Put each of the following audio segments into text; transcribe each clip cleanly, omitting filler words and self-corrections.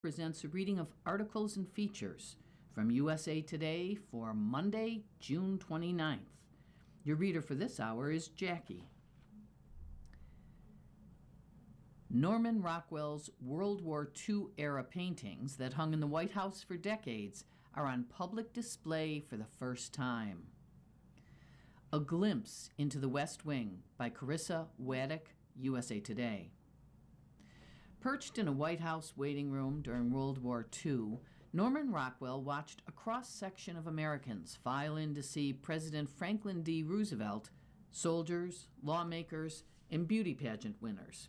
presents a reading of articles and features from USA Today for Monday, June 29th. Your reader for this hour is Jackie. Norman Rockwell's World War II-era paintings that hung in the White House for decades are on public display for the first time. A Glimpse into the West Wing by Carissa Waddick, USA Today. Perched in a White House waiting room during World War II, Norman Rockwell watched a cross-section of Americans file in to see President Franklin D. Roosevelt, soldiers, lawmakers, and beauty pageant winners.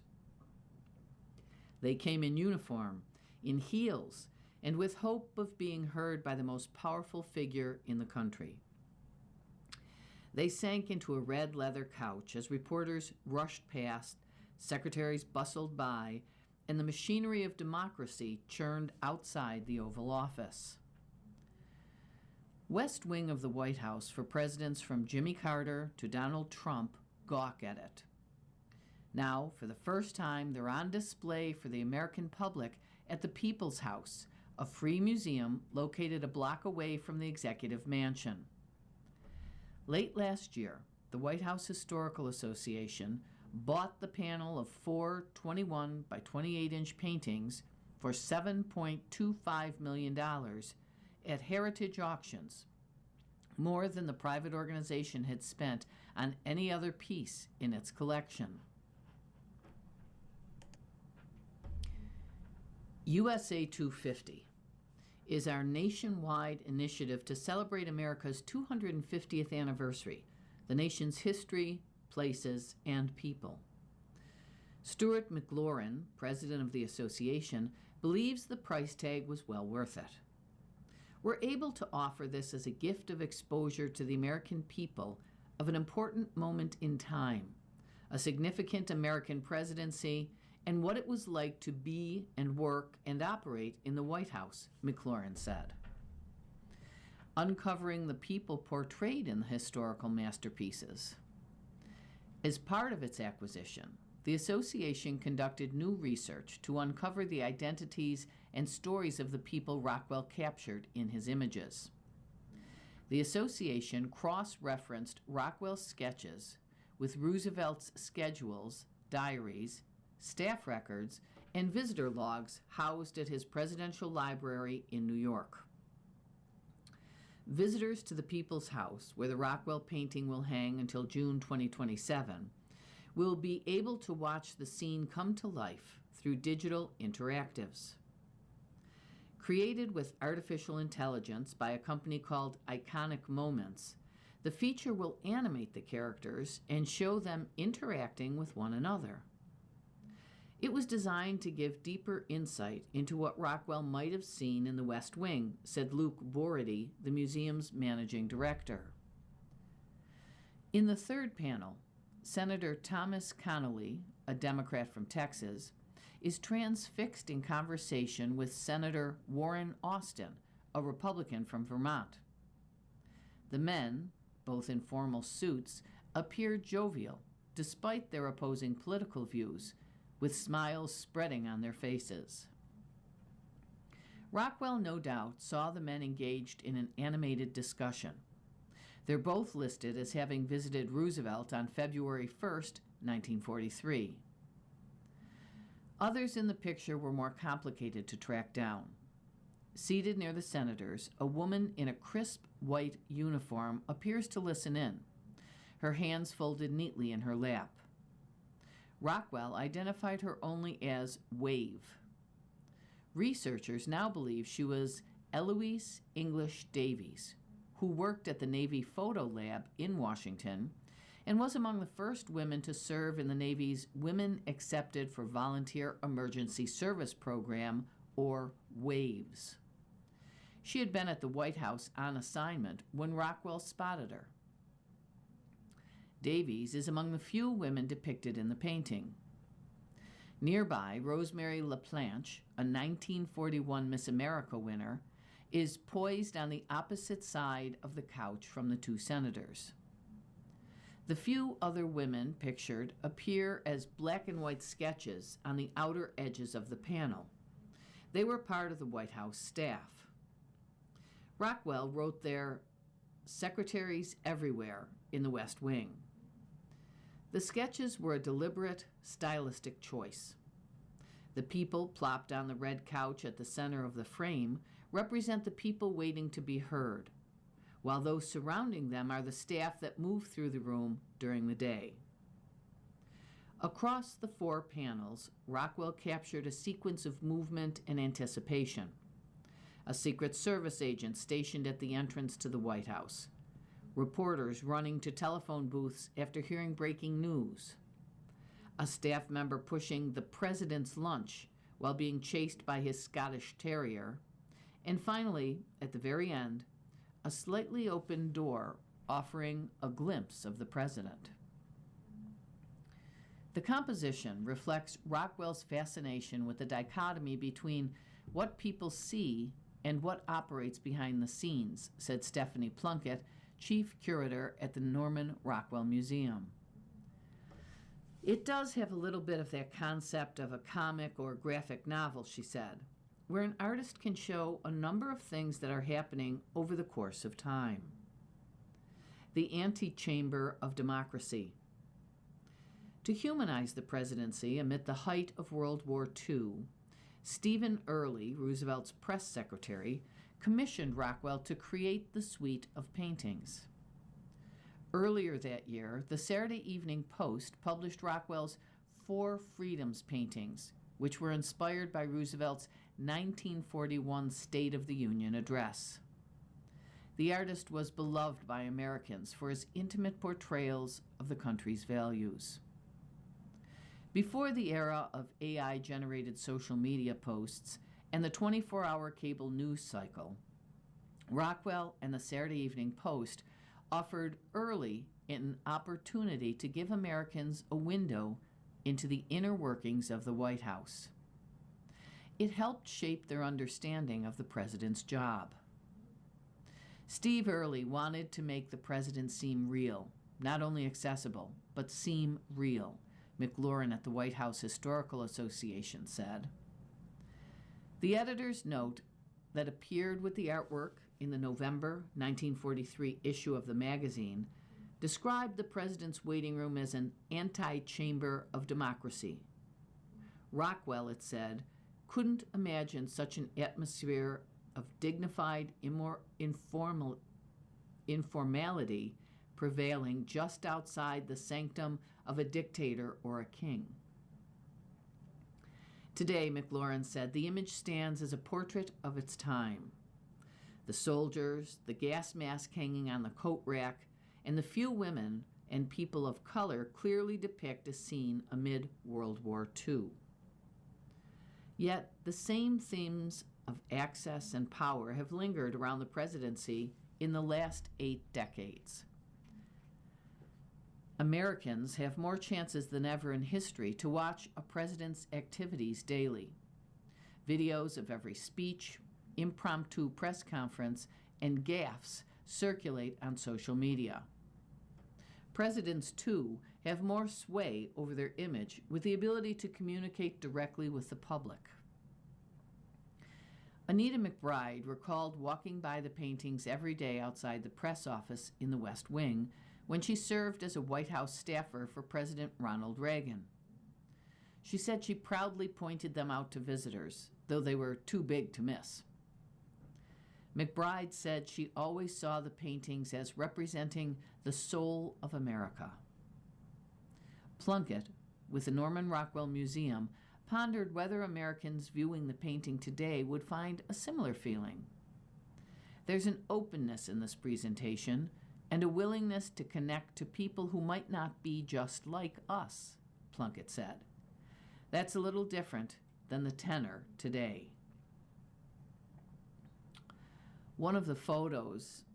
They came in uniform, in heels, and with hope of being heard by the most powerful figure in the country. They sank into a red leather couch as reporters rushed past, secretaries bustled by, and the machinery of democracy churned outside the Oval Office. West Wing of the White House for presidents from Jimmy Carter to Donald Trump gawk at it. Now, for the first time, they're on display for the American public at the People's House, a free museum located a block away from the Executive Mansion. Late last year, the White House Historical Association bought the panel of four 21 by 28-inch paintings for $7.25 million at Heritage Auctions, more than the private organization had spent on any other piece in its collection. USA 250 is our nationwide initiative to celebrate America's 250th anniversary, the nation's history, places, and people. Stuart McLaurin, president of the association, believes the price tag was well worth it. We're able to offer this as a gift of exposure to the American people of an important moment in time, a significant American presidency, and what it was like to be and work and operate in the White House, McLaurin said. Uncovering the people portrayed in the historical masterpieces. As part of its acquisition, the association conducted new research to uncover the identities and stories of the people Rockwell captured in his images. The association cross-referenced Rockwell's sketches with Roosevelt's schedules, diaries, staff records, and visitor logs housed at his presidential library in New York. Visitors to the People's House, where the Rockwell painting will hang until June 2027, will be able to watch the scene come to life through digital interactives. Created with artificial intelligence by a company called Iconic Moments, the feature will animate the characters and show them interacting with one another. It was designed to give deeper insight into what Rockwell might have seen in the West Wing, said Luke Bority, the museum's managing director. In the third panel, Senator Thomas Connally, a Democrat from Texas, is transfixed in conversation with Senator Warren Austin, a Republican from Vermont. The men, both in formal suits, appear jovial, despite their opposing political views, with smiles spreading on their faces. Rockwell, no doubt, saw the men engaged in an animated discussion. They're both listed as having visited Roosevelt on February 1st, 1943. Others in the picture were more complicated to track down. Seated near the senators, a woman in a crisp white uniform appears to listen in, her hands folded neatly in her lap. Rockwell identified her only as Wave. Researchers now believe she was Eloise English Davies, who worked at the Navy Photo Lab in Washington and was among the first women to serve in the Navy's Women Accepted for Volunteer Emergency Service Program, or WAVES. She had been at the White House on assignment when Rockwell spotted her. Davies is among the few women depicted in the painting. Nearby, Rosemary LaPlanche, a 1941 Miss America winner, is poised on the opposite side of the couch from the two senators. The few other women pictured appear as black and white sketches on the outer edges of the panel. They were part of the White House staff. Rockwell wrote their secretaries everywhere in the West Wing. The sketches were a deliberate, stylistic choice. The people plopped on the red couch at the center of the frame represent the people waiting to be heard, while those surrounding them are the staff that move through the room during the day. Across the 4 panels, Rockwell captured a sequence of movement and anticipation. A Secret Service agent stationed at the entrance to the White House. Reporters running to telephone booths after hearing breaking news. A staff member pushing the president's lunch while being chased by his Scottish Terrier. And finally, at the very end, a slightly open door offering a glimpse of the president. The composition reflects Rockwell's fascination with the dichotomy between what people see and what operates behind the scenes, said Stephanie Plunkett, chief curator at the Norman Rockwell Museum. It does have a little bit of that concept of a comic or graphic novel, she said, where an artist can show a number of things that are happening over the course of time. The antechamber of democracy. To humanize the presidency amid the height of World War II, Stephen Early, Roosevelt's press secretary, commissioned Rockwell to create the suite of paintings. Earlier that year, the Saturday Evening Post published Rockwell's 4 Freedoms paintings, which were inspired by Roosevelt's 1941 State of the Union address. The artist was beloved by Americans for his intimate portrayals of the country's values. Before the era of AI-generated social media posts and the 24-hour cable news cycle, Rockwell and the Saturday Evening Post offered Early an opportunity to give Americans a window into the inner workings of the White House. It helped shape their understanding of the president's job. Steve Early wanted to make the president seem real, not only accessible, but seem real, McLaurin at the White House Historical Association said. The editor's note that appeared with the artwork in the November 1943 issue of the magazine described the president's waiting room as an antechamber of democracy. Rockwell, it said, couldn't imagine such an atmosphere of dignified informality prevailing just outside the sanctum of a dictator or a king. Today, McLaurin said, the image stands as a portrait of its time. The soldiers, the gas mask hanging on the coat rack, and the few women and people of color clearly depict a scene amid World War II. Yet, the same themes of access and power have lingered around the presidency in the last 8 decades. Americans have more chances than ever in history to watch a president's activities daily. Videos of every speech, impromptu press conference, and gaffes circulate on social media. Presidents, too, have more sway over their image with the ability to communicate directly with the public. Anita McBride recalled walking by the paintings every day outside the press office in the West Wing when she served as a White House staffer for President Ronald Reagan. She said she proudly pointed them out to visitors, though they were too big to miss. McBride said she always saw the paintings as representing the soul of America. Plunkett, with the Norman Rockwell Museum, pondered whether Americans viewing the painting today would find a similar feeling. There's an openness in this presentation and a willingness to connect to people who might not be just like us, Plunkett said. That's a little different than the tenor today. One of the photos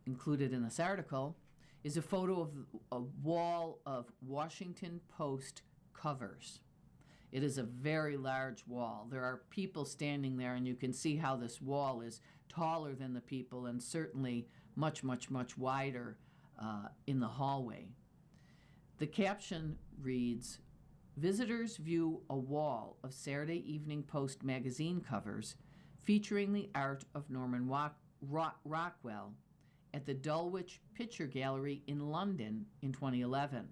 included in this article is a photo of a wall of Washington Post covers. It is a very large wall. There are people standing there, and you can see how this wall is taller than the people and certainly much, much, much wider in the hallway. The caption reads, visitors view a wall of Saturday Evening Post magazine covers featuring the art of Norman Rockwell at the Dulwich Picture Gallery in London in 2011.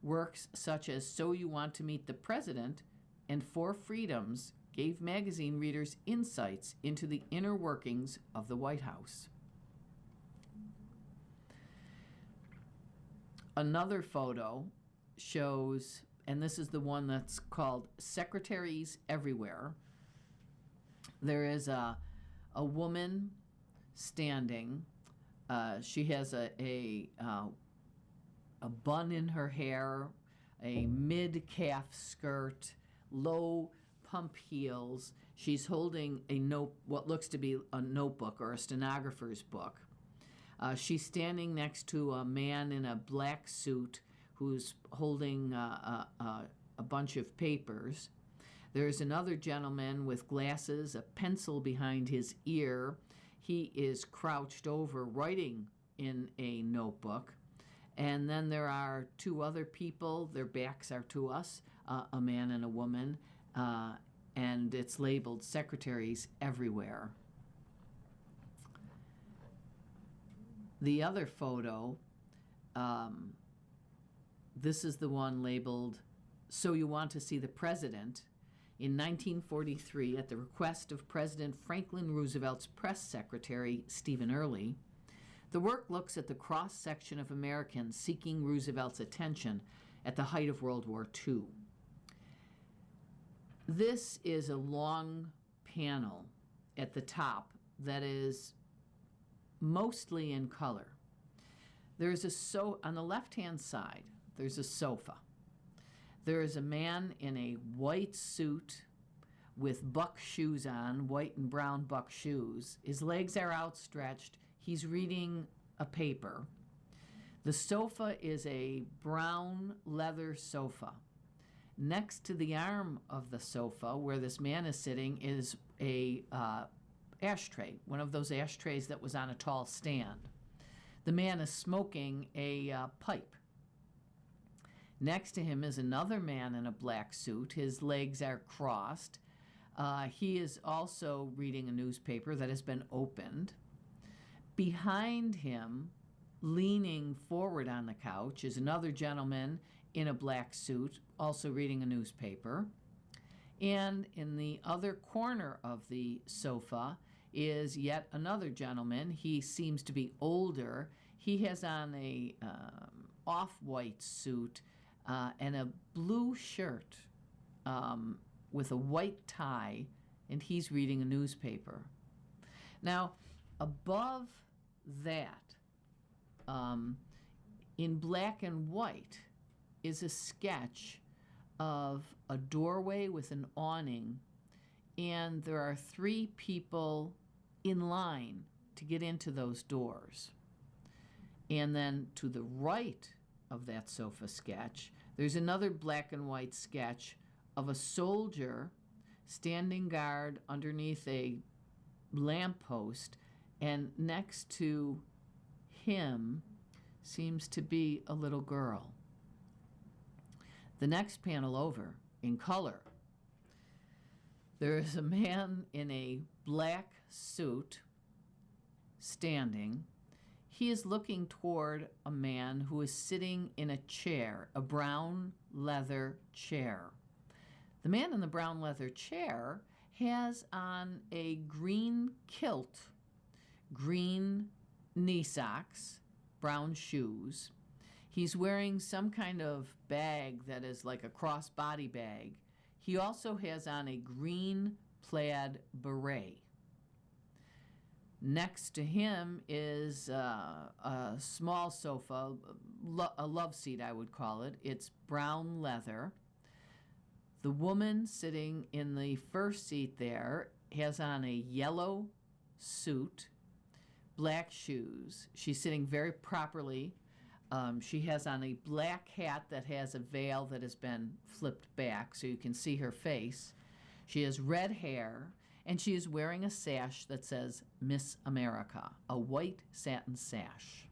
Works such as So You Want to Meet the President and Four Freedoms gave magazine readers insights into the inner workings of the White House. Another photo shows, and this is the one that's called Secretaries Everywhere. There is a woman standing. She has a bun in her hair, a mid-calf skirt, low pump heels. She's holding what looks to be a notebook or a stenographer's book. She's standing next to a man in a black suit who's holding a bunch of papers. There's another gentleman with glasses, a pencil behind his ear. He is crouched over writing in a notebook. And then there are two other people. Their backs are to us, a man and a woman. And it's labeled Secretaries Everywhere. The other photo, this is the one labeled So You Want to See the President. In 1943, at the request of President Franklin Roosevelt's press secretary, Stephen Early, the work looks at the cross-section of Americans seeking Roosevelt's attention at the height of World War II. This is a long panel at the top that is mostly in color. There's on the left-hand side, there's a sofa. There is a man in a white suit with buck shoes on, white and brown buck shoes. His legs are outstretched. He's reading a paper. The sofa is a brown leather sofa. Next to the arm of the sofa, where this man is sitting, is a ashtray, one of those ashtrays that was on a tall stand. The man is smoking a pipe. Next to him is another man in a black suit. His legs are crossed. He is also reading a newspaper that has been opened. Behind him, leaning forward on the couch, is another gentleman in a black suit, also reading a newspaper. And in the other corner of the sofa is yet another gentleman. He seems to be older. He has on a off-white suit and a blue shirt with a white tie, and he's reading a newspaper. Now, above that, in black and white, is a sketch of a doorway with an awning, and there are 3 people in line to get into those doors. And then to the right of that sofa sketch, there's another black and white sketch of a soldier standing guard underneath a lamppost, and next to him seems to be a little girl. The next panel over, in color, there is a man in a black suit standing. He is looking toward a man who is sitting in a chair, a brown leather chair. The man in the brown leather chair has on a green kilt, green knee socks, brown shoes. He's wearing some kind of bag that is like a crossbody bag. He also has on a green plaid beret. Next to him is a small sofa, a love seat, I would call it. It's brown leather. The woman sitting in the first seat there has on a yellow suit, black shoes. She's sitting very properly. She has on a black hat that has a veil that has been flipped back so you can see her face. She has red hair, and she is wearing a sash that says Miss America, a white satin sash.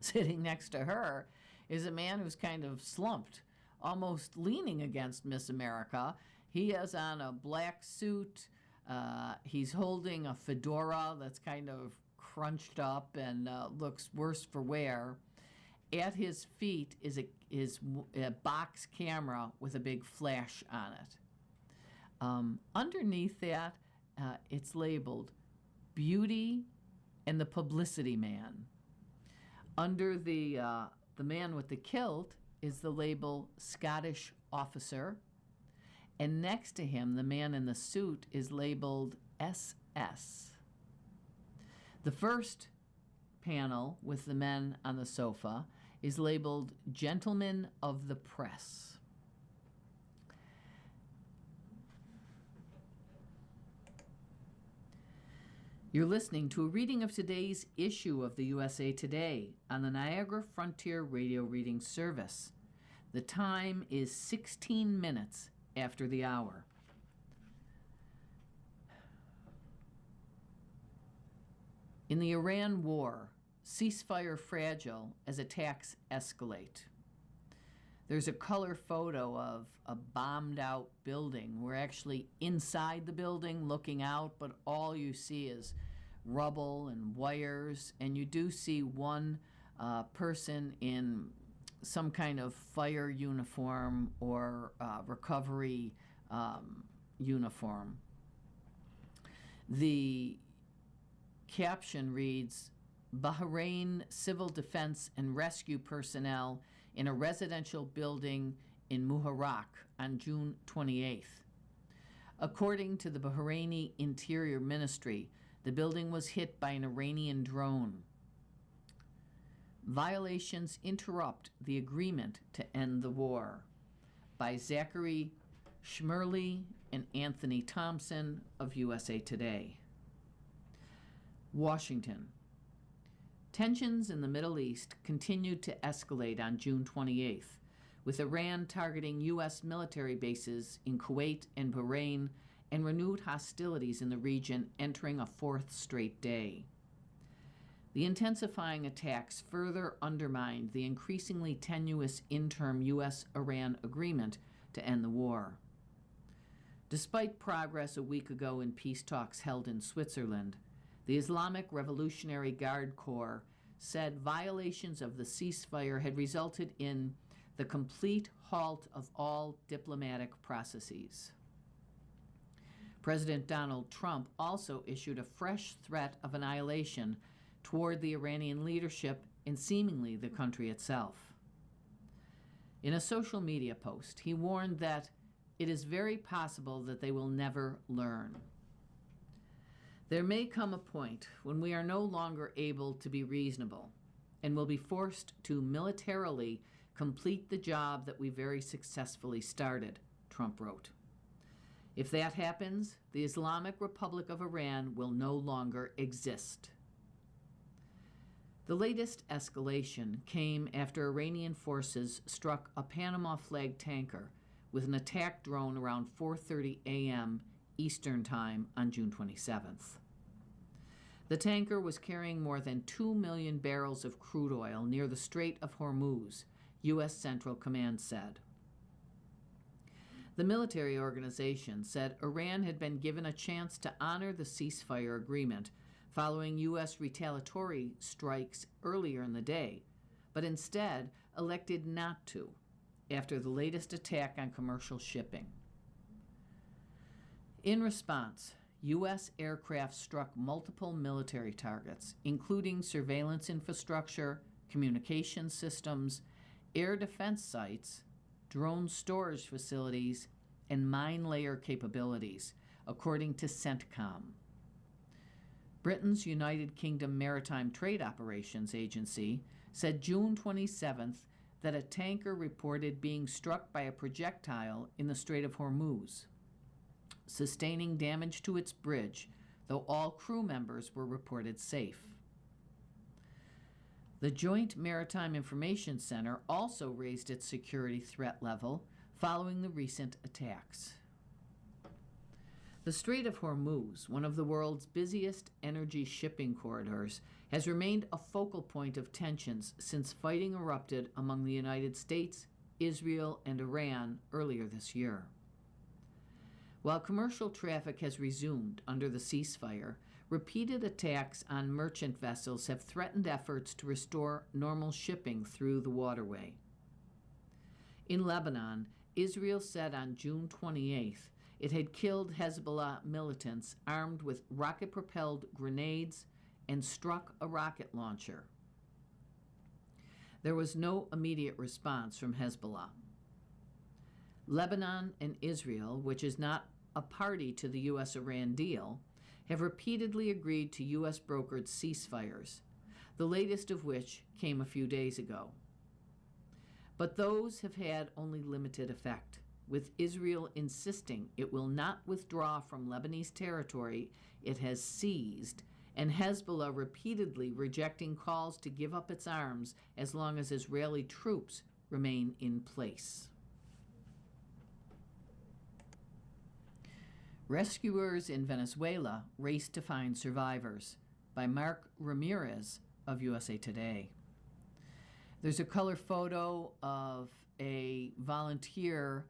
Sitting next to her is a man who's kind of slumped almost leaning against Miss America. He has on a black suit. He's holding a fedora that's kind of crunched up and looks worse for wear. At his feet is a box camera with a big flash on it. Underneath that, it's labeled Beauty and the Publicity Man. Under the man with the kilt is the label Scottish Officer. And next to him, the man in the suit is labeled SS. The first panel with the men on the sofa is labeled Gentlemen of the Press. You're listening to a reading of today's issue of the USA Today on the Niagara Frontier Radio Reading Service. The time is 16 minutes after the hour. In the Iran war, ceasefire fragile as attacks escalate. There's a color photo of a bombed out building. We're actually inside the building looking out, but all you see is rubble and wires, and you do see one person in some kind of fire uniform or recovery uniform. The caption reads, Bahrain civil defense and rescue personnel in a residential building in Muharraq on June 28th. According to the Bahraini Interior Ministry, the building was hit by an Iranian drone. Violations interrupt the agreement to end the war, by Zachary Schmerly and Anthony Thompson of USA Today. Washington. Tensions in the Middle East continued to escalate on June 28th, with Iran targeting U.S. military bases in Kuwait and Bahrain and renewed hostilities in the region entering a fourth straight day. The intensifying attacks further undermined the increasingly tenuous interim U.S.-Iran agreement to end the war. Despite progress a week ago in peace talks held in Switzerland, the Islamic Revolutionary Guard Corps said violations of the ceasefire had resulted in the complete halt of all diplomatic processes. President Donald Trump also issued a fresh threat of annihilation toward the Iranian leadership and seemingly the country itself. In a social media post, he warned that it is very possible that they will never learn. There may come a point when we are no longer able to be reasonable and will be forced to militarily complete the job that we very successfully started, Trump wrote. If that happens, the Islamic Republic of Iran will no longer exist. The latest escalation came after Iranian forces struck a Panama flag tanker with an attack drone around 4:30 a.m. Eastern Time on June 27th. The tanker was carrying more than 2 million barrels of crude oil near the Strait of Hormuz, U.S. Central Command said. The military organization said Iran had been given a chance to honor the ceasefire agreement following U.S. retaliatory strikes earlier in the day, but instead elected not to after the latest attack on commercial shipping. In response, U.S. aircraft struck multiple military targets, including surveillance infrastructure, communication systems, air defense sites, drone storage facilities, and mine layer capabilities, according to CENTCOM. Britain's United Kingdom Maritime Trade Operations Agency said June 27th that a tanker reported being struck by a projectile in the Strait of Hormuz, sustaining damage to its bridge, though all crew members were reported safe. The Joint Maritime Information Center also raised its security threat level following the recent attacks. The Strait of Hormuz, one of the world's busiest energy shipping corridors, has remained a focal point of tensions since fighting erupted among the United States, Israel, and Iran earlier this year. While commercial traffic has resumed under the ceasefire, repeated attacks on merchant vessels have threatened efforts to restore normal shipping through the waterway. In Lebanon, Israel said on June 28th it had killed Hezbollah militants armed with rocket-propelled grenades and struck a rocket launcher. There was no immediate response from Hezbollah. Lebanon and Israel, which is not a party to the U.S.-Iran deal, have repeatedly agreed to U.S.-brokered ceasefires, the latest of which came a few days ago. But those have had only limited effect, with Israel insisting it will not withdraw from Lebanese territory it has seized, and Hezbollah repeatedly rejecting calls to give up its arms as long as Israeli troops remain in place. Rescuers in Venezuela race to find survivors, by Mark Ramirez of USA Today. There's a color photo of a volunteer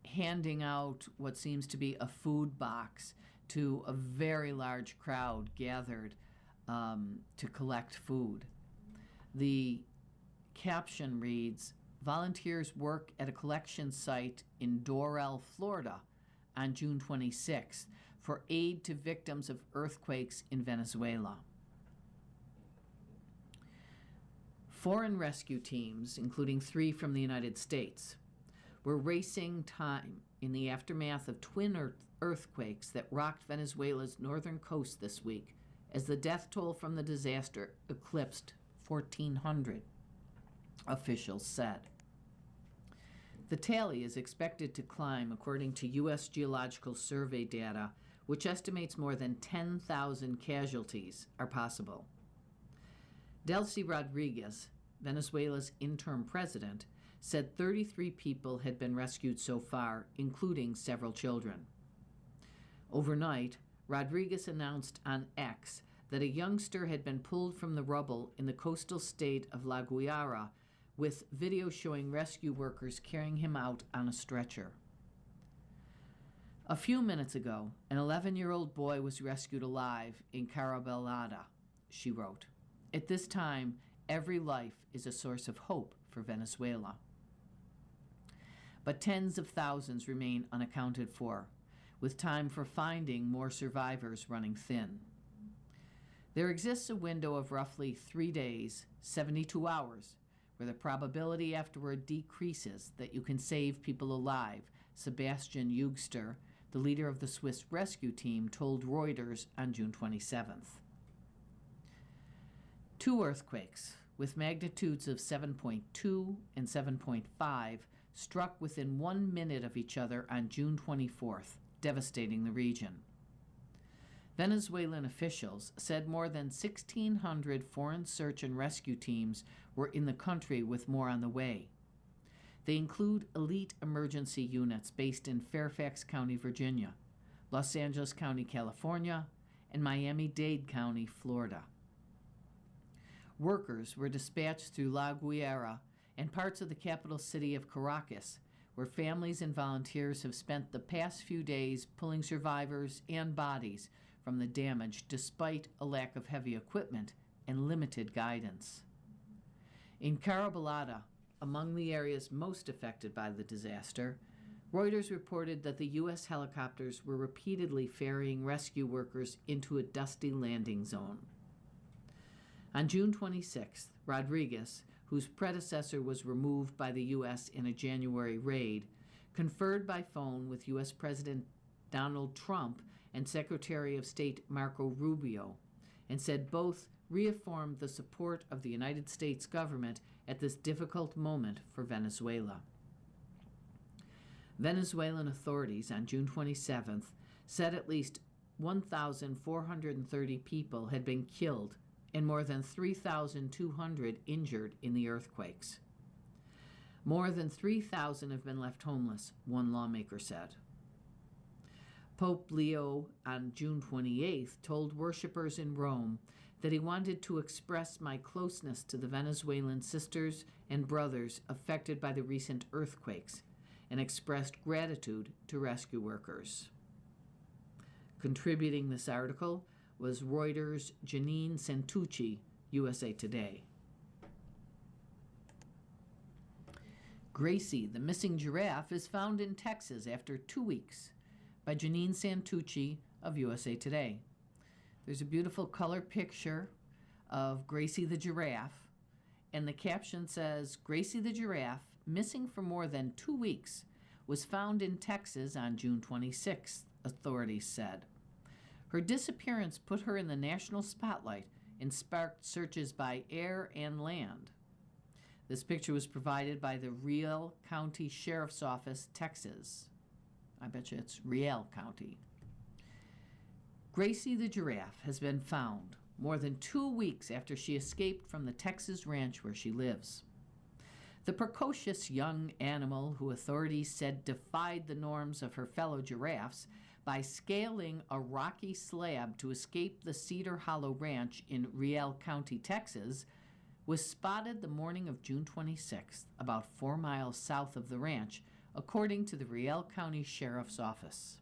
handing out what seems to be a food box to a very large crowd gathered to collect food. The caption reads, "Volunteers work at a collection site in Doral, Florida on June 26th for aid to victims of earthquakes in Venezuela." Foreign rescue teams, including 3 from the United States, were racing time in the aftermath of twin earthquakes that rocked Venezuela's northern coast this week, as the death toll from the disaster eclipsed 1,400, officials said. The tally is expected to climb according to U.S. Geological Survey data, which estimates more than 10,000 casualties are possible. Delcy Rodriguez, Venezuela's interim president, said 33 people had been rescued so far, including several children. Overnight, Rodriguez announced on X that a youngster had been pulled from the rubble in the coastal state of La Guaira, with video showing rescue workers carrying him out on a stretcher. A few minutes ago, an 11-year-old boy was rescued alive in Carabelada, she wrote. At this time, every life is a source of hope for Venezuela. But tens of thousands remain unaccounted for, with time for finding more survivors running thin. There exists a window of roughly 3 days, 72 hours, where the probability afterward decreases that you can save people alive, Sebastian Jugster, the leader of the Swiss rescue team, told Reuters on June 27th. 2 earthquakes, with magnitudes of 7.2 and 7.5, struck within 1 minute of each other on June 24th, devastating the region. Venezuelan officials said more than 1,600 foreign search and rescue teams were in the country, with more on the way. They include elite emergency units based in Fairfax County, Virginia, Los Angeles County, California, and Miami-Dade County, Florida. Workers were dispatched through La Guaira and parts of the capital city of Caracas, where families and volunteers have spent the past few days pulling survivors and bodies from the damage despite a lack of heavy equipment and limited guidance. In Carabelada, among the areas most affected by the disaster, Reuters reported that the U.S. helicopters were repeatedly ferrying rescue workers into a dusty landing zone. On June 26th, Rodriguez, whose predecessor was removed by the U.S. in a January raid, conferred by phone with U.S. President Donald Trump and Secretary of State Marco Rubio, and said both reaffirmed the support of the United States government at this difficult moment for Venezuela. Venezuelan authorities on June 27th said at least 1,430 people had been killed and more than 3,200 injured in the earthquakes. More than 3,000 have been left homeless, one lawmaker said. Pope Leo on June 28th told worshippers in Rome that he wanted to express my closeness to the Venezuelan sisters and brothers affected by the recent earthquakes and expressed gratitude to rescue workers. Contributing this article was Reuters' Janine Santucci, USA Today. Gracie, the missing giraffe, is found in Texas after 2 weeks, by Janine Santucci of USA Today. There's a beautiful color picture of Gracie the giraffe, and the caption says, Gracie the giraffe, missing for more than 2 weeks, was found in Texas on June 26th, authorities said. Her disappearance put her in the national spotlight and sparked searches by air and land. This picture was provided by the Riel County Sheriff's Office, Texas. I bet you it's Riel County. Gracie the giraffe has been found more than 2 weeks after she escaped from the Texas ranch where she lives. The precocious young animal, who authorities said defied the norms of her fellow giraffes by scaling a rocky slab to escape the Cedar Hollow Ranch in Riel County, Texas, was spotted the morning of June 26th, about 4 miles south of the ranch, according to the Riel County Sheriff's Office.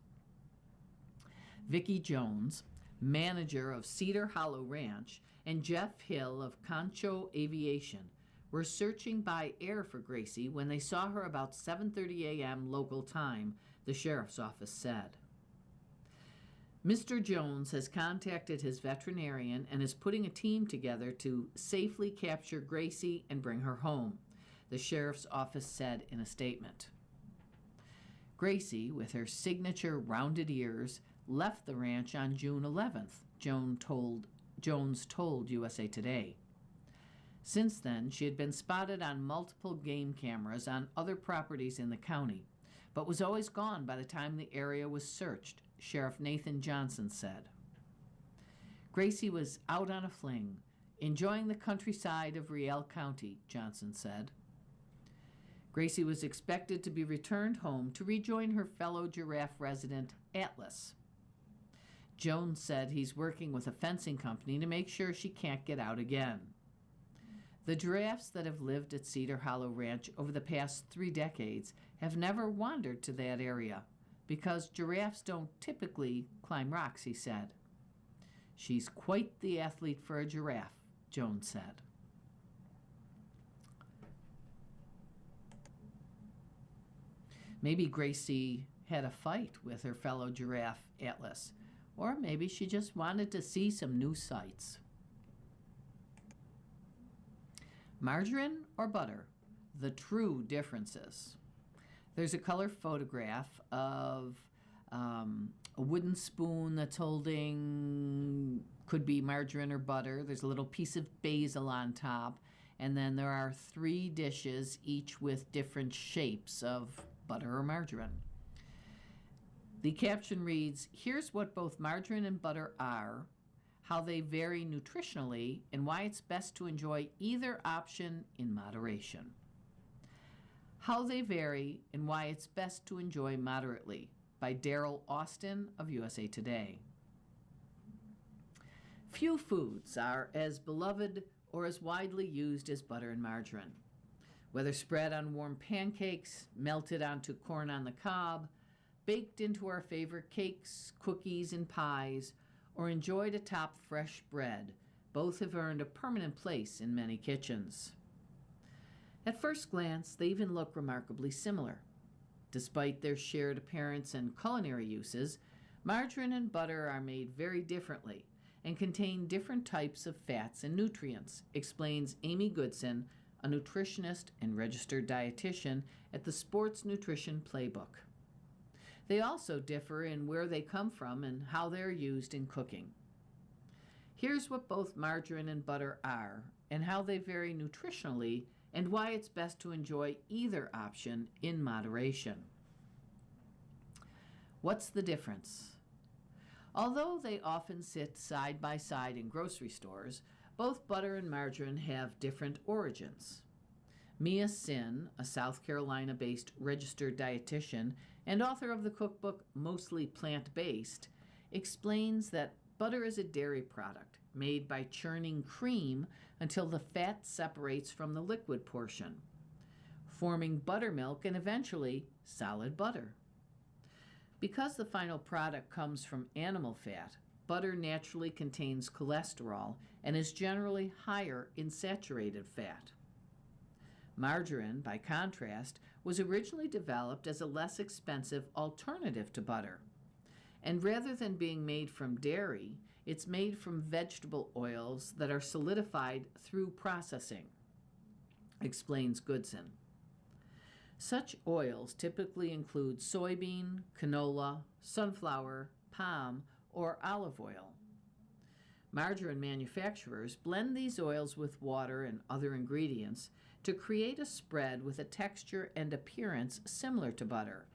Vicki Jones, manager of Cedar Hollow Ranch, and Jeff Hill of Concho Aviation were searching by air for Gracie when they saw her about 7:30 a.m. local time, the sheriff's office said. Mr. Jones has contacted his veterinarian and is putting a team together to safely capture Gracie and bring her home, the sheriff's office said in a statement. Gracie, with her signature rounded ears, left the ranch on June 11th, Jones told USA Today. Since then, she had been spotted on multiple game cameras on other properties in the county, but was always gone by the time the area was searched, Sheriff Nathan Johnson said. Gracie was out on a fling, enjoying the countryside of Riel County, Johnson said. Gracie was expected to be returned home to rejoin her fellow giraffe resident, Atlas. Jones said he's working with a fencing company to make sure she can't get out again. The giraffes that have lived at Cedar Hollow Ranch over the past 3 decades have never wandered to that area because giraffes don't typically climb rocks, he said. She's quite the athlete for a giraffe, Jones said. Maybe Gracie had a fight with her fellow giraffe, Atlas, or maybe she just wanted to see some new sights. Margarine or butter? The true differences. There's a color photograph of a wooden spoon that's holding, could be margarine or butter. There's a little piece of basil on top. And then there are 3 dishes, each with different shapes of butter or margarine. The caption reads, "Here's what both margarine and butter are, how they vary nutritionally, and why it's best to enjoy either option in moderation." How They Vary and Why It's Best to Enjoy Moderately by Daryl Austin of USA Today. Few foods are as beloved or as widely used as butter and margarine. Whether spread on warm pancakes, melted onto corn on the cob, baked into our favorite cakes, cookies, and pies, or enjoyed atop fresh bread, both have earned a permanent place in many kitchens. At first glance, they even look remarkably similar. Despite their shared appearance and culinary uses, margarine and butter are made very differently and contain different types of fats and nutrients, explains Amy Goodson, a nutritionist and registered dietitian at the Sports Nutrition Playbook. They also differ in where they come from and how they are used in cooking. Here's what both margarine and butter are and how they vary nutritionally and why it's best to enjoy either option in moderation. What's the difference? Although they often sit side by side in grocery stores, both butter and margarine have different origins. Mia Sin, a South Carolina-based registered dietitian and author of the cookbook Mostly Plant-Based, explains that butter is a dairy product made by churning cream until the fat separates from the liquid portion, forming buttermilk and eventually solid butter. Because the final product comes from animal fat, butter naturally contains cholesterol and is generally higher in saturated fat. Margarine, by contrast, was originally developed as a less expensive alternative to butter. And rather than being made from dairy, it's made from vegetable oils that are solidified through processing, explains Goodson. Such oils typically include soybean, canola, sunflower, palm, or olive oil. Margarine manufacturers blend these oils with water and other ingredients to create a spread with a texture and appearance similar to butter.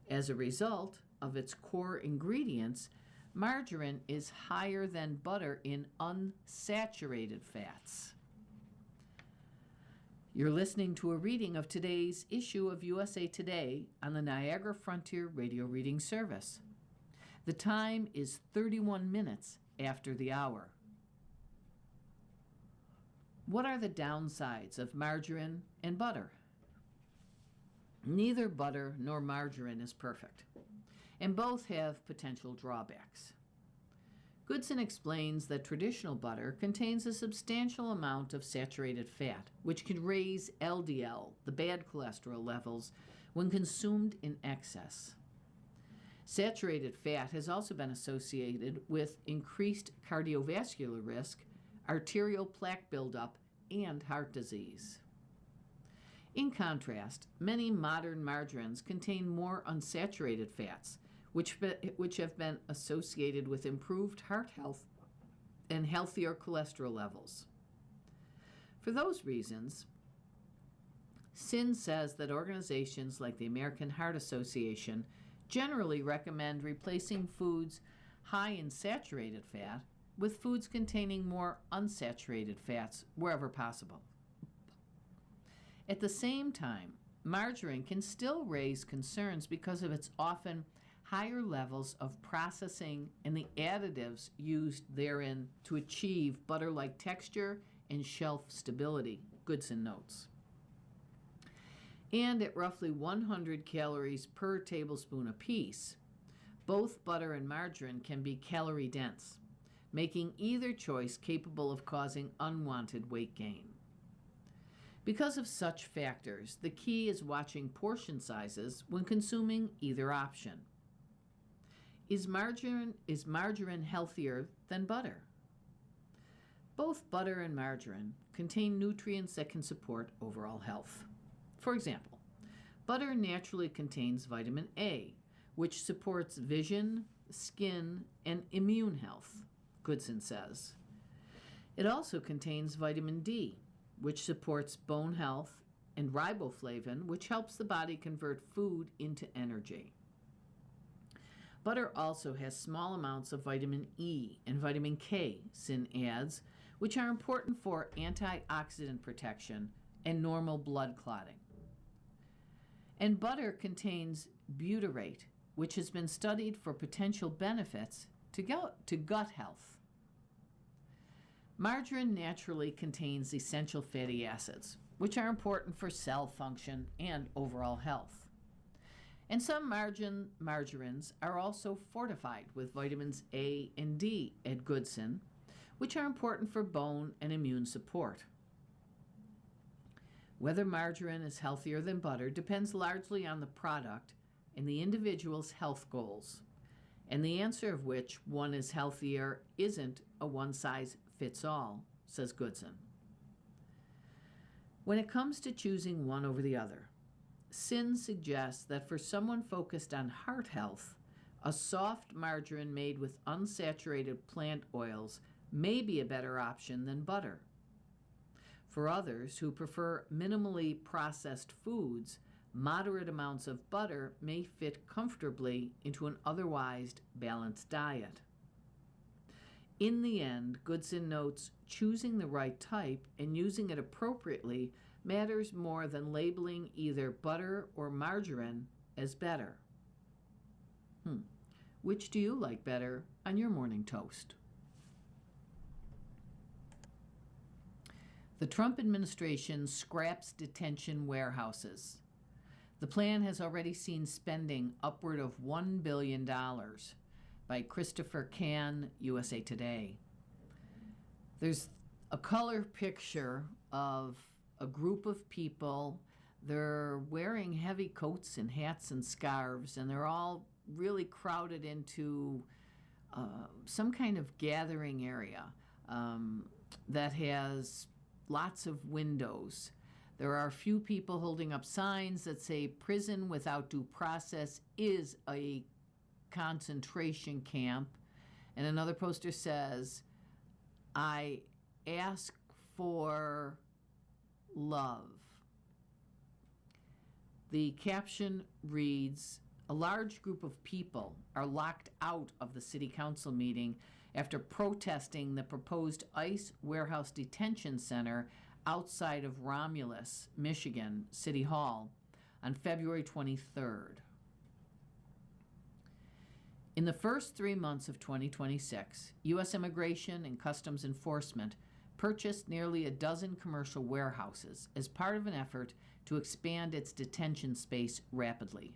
As a result of its core ingredients, margarine is higher than butter in unsaturated fats. You're listening to a reading of today's issue of USA Today on the Niagara Frontier Radio Reading Service. The time is 31 minutes after the hour. What are the downsides of margarine and butter? Neither butter nor margarine is perfect, and both have potential drawbacks. Goodson explains that traditional butter contains a substantial amount of saturated fat, which can raise LDL, the bad cholesterol levels, when consumed in excess. Saturated fat has also been associated with increased cardiovascular risk, arterial plaque buildup, and heart disease. In contrast, many modern margarines contain more unsaturated fats, which have been associated with improved heart health and healthier cholesterol levels. For those reasons, SIN says that organizations like the American Heart Association generally recommend replacing foods high in saturated fat with foods containing more unsaturated fats wherever possible. At the same time, margarine can still raise concerns because of its often higher levels of processing and the additives used therein to achieve butter-like texture and shelf stability, Goodson notes. And at roughly 100 calories per tablespoon apiece, both butter and margarine can be calorie dense, making either choice capable of causing unwanted weight gain. Because of such factors, the key is watching portion sizes when consuming either option. Is margarine healthier than butter? Both butter and margarine contain nutrients that can support overall health. For example, butter naturally contains vitamin A, which supports vision, skin, and immune health, Goodson says. It also contains vitamin D, which supports bone health, and riboflavin, which helps the body convert food into energy. Butter also has small amounts of vitamin E and vitamin K, SIN adds, which are important for antioxidant protection and normal blood clotting. And butter contains butyrate, which has been studied for potential benefits to gut health. Margarine naturally contains essential fatty acids, which are important for cell function and overall health. And some margarines are also fortified with vitamins A and D at Goodson, which are important for bone and immune support. Whether margarine is healthier than butter depends largely on the product and the individual's health goals, and the answer of which one is healthier isn't a one-size-fits-all, says Goodson. When it comes to choosing one over the other, SIN suggests that for someone focused on heart health, a soft margarine made with unsaturated plant oils may be a better option than butter. For others who prefer minimally processed foods, moderate amounts of butter may fit comfortably into an otherwise balanced diet. In the end, Goodson notes choosing the right type and using it appropriately matters more than labeling either butter or margarine as better. Which do you like better on your morning toast? The Trump administration scraps detention warehouses. The plan has already seen spending upward of $1 billion by Christopher Cann, USA Today. There's a color picture of a group of people. They're wearing heavy coats and hats and scarves, and they're all really crowded into some kind of gathering area that has lots of windows. There are a few people holding up signs that say prison without due process is a concentration camp. And another poster says, I ask for love. The caption reads, a large group of people are locked out of the city council meeting after protesting the proposed ICE warehouse detention center outside of Romulus, Michigan, City Hall on February 23rd. In the first 3 months of 2026, U.S. Immigration and Customs Enforcement purchased nearly a dozen commercial warehouses as part of an effort to expand its detention space rapidly.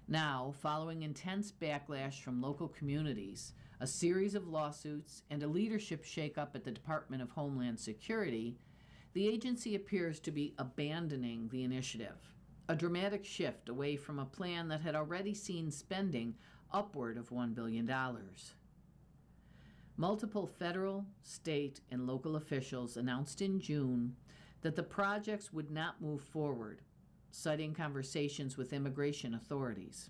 Now, following intense backlash from local communities, a series of lawsuits, and a leadership shakeup at the Department of Homeland Security, the agency appears to be abandoning the initiative, a dramatic shift away from a plan that had already seen spending upward of $1 billion. Multiple federal, state, and local officials announced in June that the projects would not move forward, citing conversations with immigration authorities.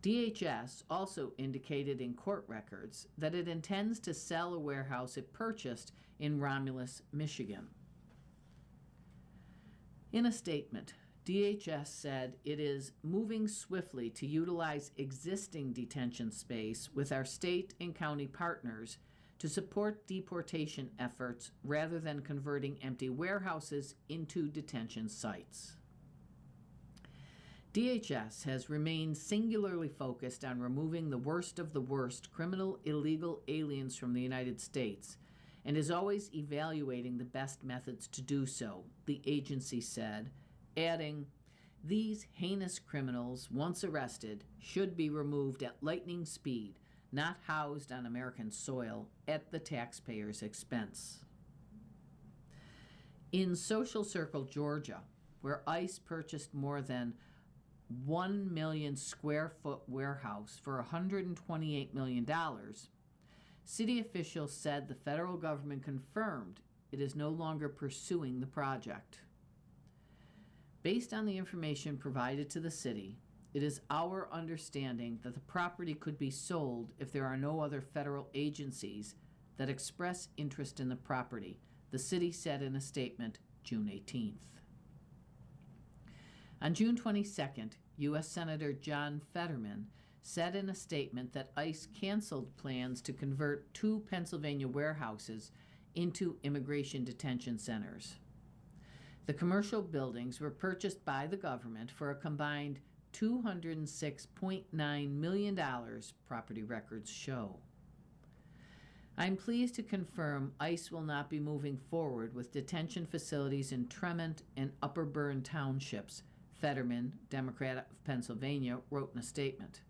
DHS also indicated in court records that it intends to sell a warehouse it purchased in Romulus, Michigan. In a statement, DHS said it is moving swiftly to utilize existing detention space with our state and county partners to support deportation efforts rather than converting empty warehouses into detention sites. DHS has remained singularly focused on removing the worst of the worst criminal illegal aliens from the United States and is always evaluating the best methods to do so, the agency said, adding, these heinous criminals, once arrested, should be removed at lightning speed, not housed on American soil at the taxpayer's expense. In Social Circle, Georgia, where ICE purchased more than 1 million square foot warehouse for $128 million, city officials said the federal government confirmed it is no longer pursuing the project. Based on the information provided to the city, it is our understanding that the property could be sold if there are no other federal agencies that express interest in the property, the city said in a statement June 18th. On June 22nd, U.S. Senator John Fetterman said in a statement that ICE canceled plans to convert 2 Pennsylvania warehouses into immigration detention centers. The commercial buildings were purchased by the government for a combined $206.9 million, property records show. I'm pleased to confirm ICE will not be moving forward with detention facilities in Tremont and Upper Bern townships, Fetterman, Democrat of Pennsylvania, wrote in a statement.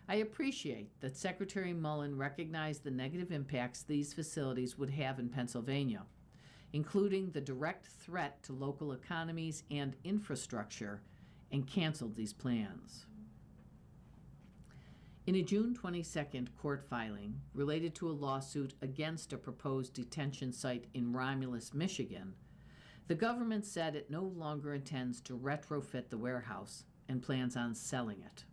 I appreciate that Secretary Mullen recognized the negative impacts these facilities would have in Pennsylvania, including the direct threat to local economies and infrastructure, and canceled these plans. In a June 22nd court filing related to a lawsuit against a proposed detention site in Romulus, Michigan, the government said it no longer intends to retrofit the warehouse and plans on selling it.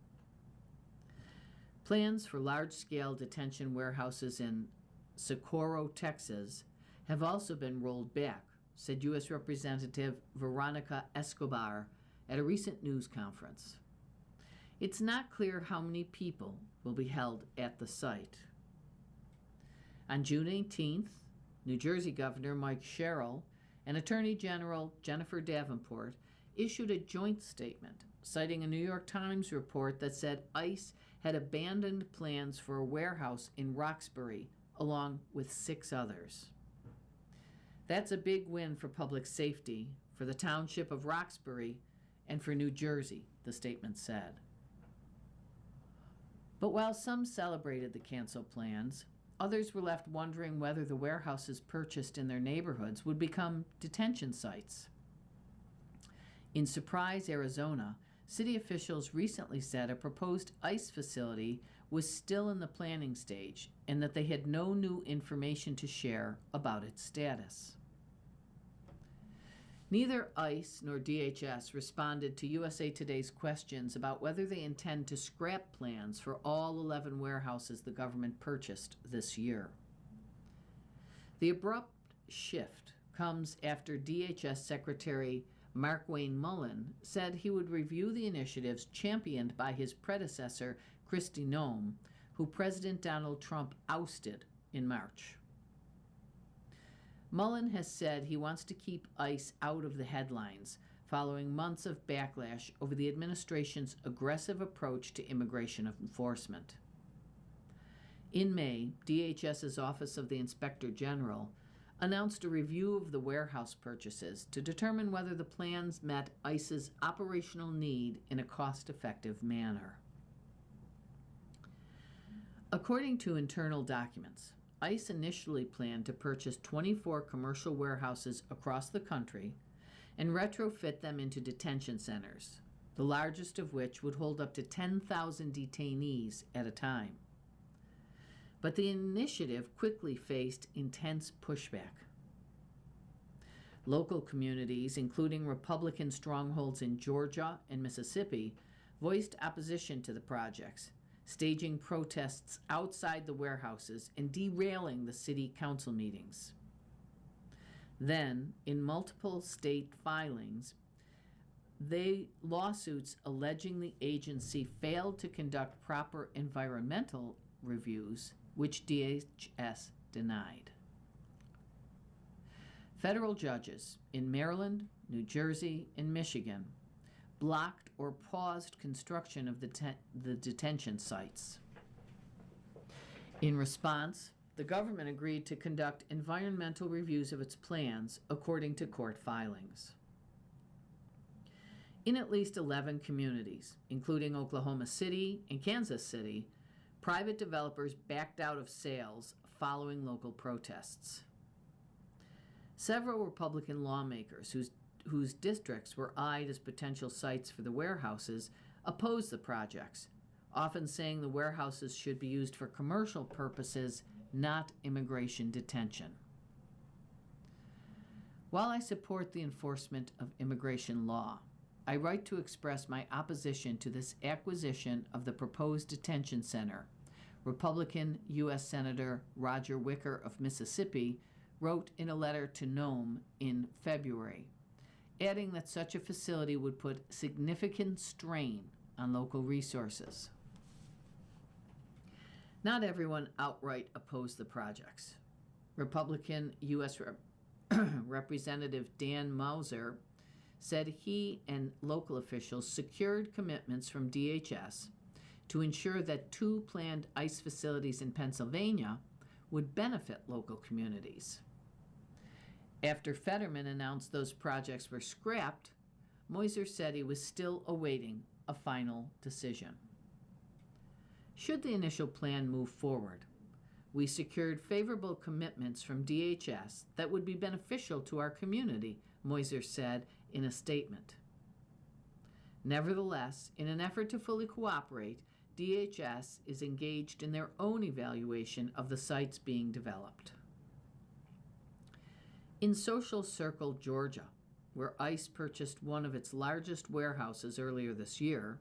Plans for large-scale detention warehouses in Socorro, Texas, have also been rolled back, said U.S. Representative Veronica Escobar at a recent news conference. It's not clear how many people will be held at the site. On June 18th, New Jersey Governor Mike Sherrill and Attorney General Jennifer Davenport issued a joint statement citing a New York Times report that said ICE had abandoned plans for a warehouse in Roxbury along with 6 others. That's a big win for public safety, for the township of Roxbury, and for New Jersey, the statement said. But while some celebrated the cancel plans, others were left wondering whether the warehouses purchased in their neighborhoods would become detention sites. In Surprise, Arizona, city officials recently said a proposed ICE facility was still in the planning stage and that they had no new information to share about its status. Neither ICE nor DHS responded to USA Today's questions about whether they intend to scrap plans for all 11 warehouses the government purchased this year. The abrupt shift comes after DHS Secretary Mark Wayne Mullen said he would review the initiatives championed by his predecessor, Kristi Noem, who President Donald Trump ousted in March. Mullen has said he wants to keep ICE out of the headlines following months of backlash over the administration's aggressive approach to immigration enforcement. In May, DHS's Office of the Inspector General announced a review of the warehouse purchases to determine whether the plans met ICE's operational need in a cost-effective manner. According to internal documents, ICE initially planned to purchase 24 commercial warehouses across the country and retrofit them into detention centers, the largest of which would hold up to 10,000 detainees at a time. But the initiative quickly faced intense pushback. Local communities, including Republican strongholds in Georgia and Mississippi, voiced opposition to the projects, staging protests outside the warehouses and derailing the city council meetings. Then, in multiple state filings, lawsuits alleging the agency failed to conduct proper environmental reviews, which DHS denied. Federal judges in Maryland, New Jersey, and Michigan blocked or paused construction of the detention sites. In response, the government agreed to conduct environmental reviews of its plans according to court filings. In at least 11 communities, including Oklahoma City and Kansas City, private developers backed out of sales following local protests. Several Republican lawmakers whose districts were eyed as potential sites for the warehouses opposed the projects, often saying the warehouses should be used for commercial purposes, not immigration detention. While I support the enforcement of immigration law, I write to express my opposition to this acquisition of the proposed detention center. Republican U.S. Senator Roger Wicker of Mississippi wrote in a letter to Noem in February, adding that such a facility would put significant strain on local resources. Not everyone outright opposed the projects. Republican U.S. Representative Dan Mauser said he and local officials secured commitments from DHS to ensure that 2 planned ICE facilities in Pennsylvania would benefit local communities. After Fetterman announced those projects were scrapped, Moiser said he was still awaiting a final decision. Should the initial plan move forward, we secured favorable commitments from DHS that would be beneficial to our community, Moiser said in a statement. Nevertheless, in an effort to fully cooperate, DHS is engaged in their own evaluation of the sites being developed. In Social Circle, Georgia, where ICE purchased one of its largest warehouses earlier this year,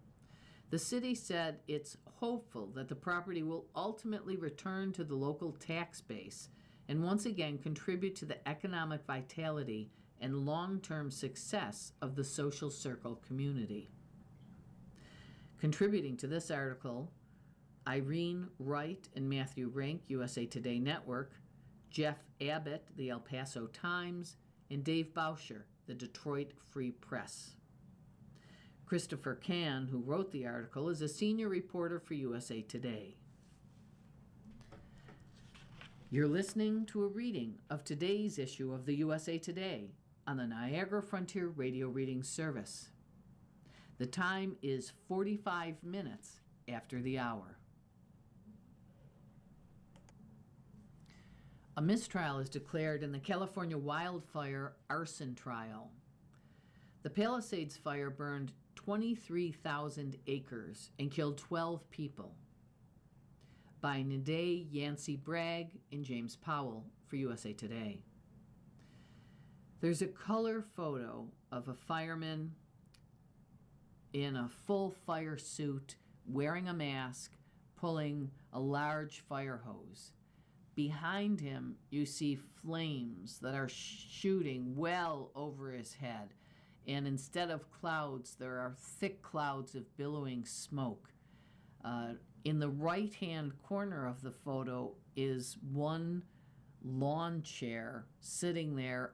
the city said it's hopeful that the property will ultimately return to the local tax base and once again contribute to the economic vitality and long-term success of the Social Circle community. Contributing to this article, Irene Wright and Matthew Rink, USA Today Network, Jeff Abbott, the El Paso Times, and Dave Bauscher, the Detroit Free Press. Christopher Kahn, who wrote the article, is a senior reporter for USA Today. You're listening to a reading of today's issue of the USA Today on the Niagara Frontier Radio Reading Service. The time is 45 minutes after the hour. A mistrial is declared in the California wildfire arson trial. The Palisades fire burned 23,000 acres and killed 12 people. By Naday Yancey Bragg and James Powell for USA Today. There's a color photo of a fireman in a full fire suit, wearing a mask, pulling a large fire hose. Behind him, you see flames that are shooting well over his head. And instead of clouds, there are thick clouds of billowing smoke. In the right-hand corner of the photo is one lawn chair sitting there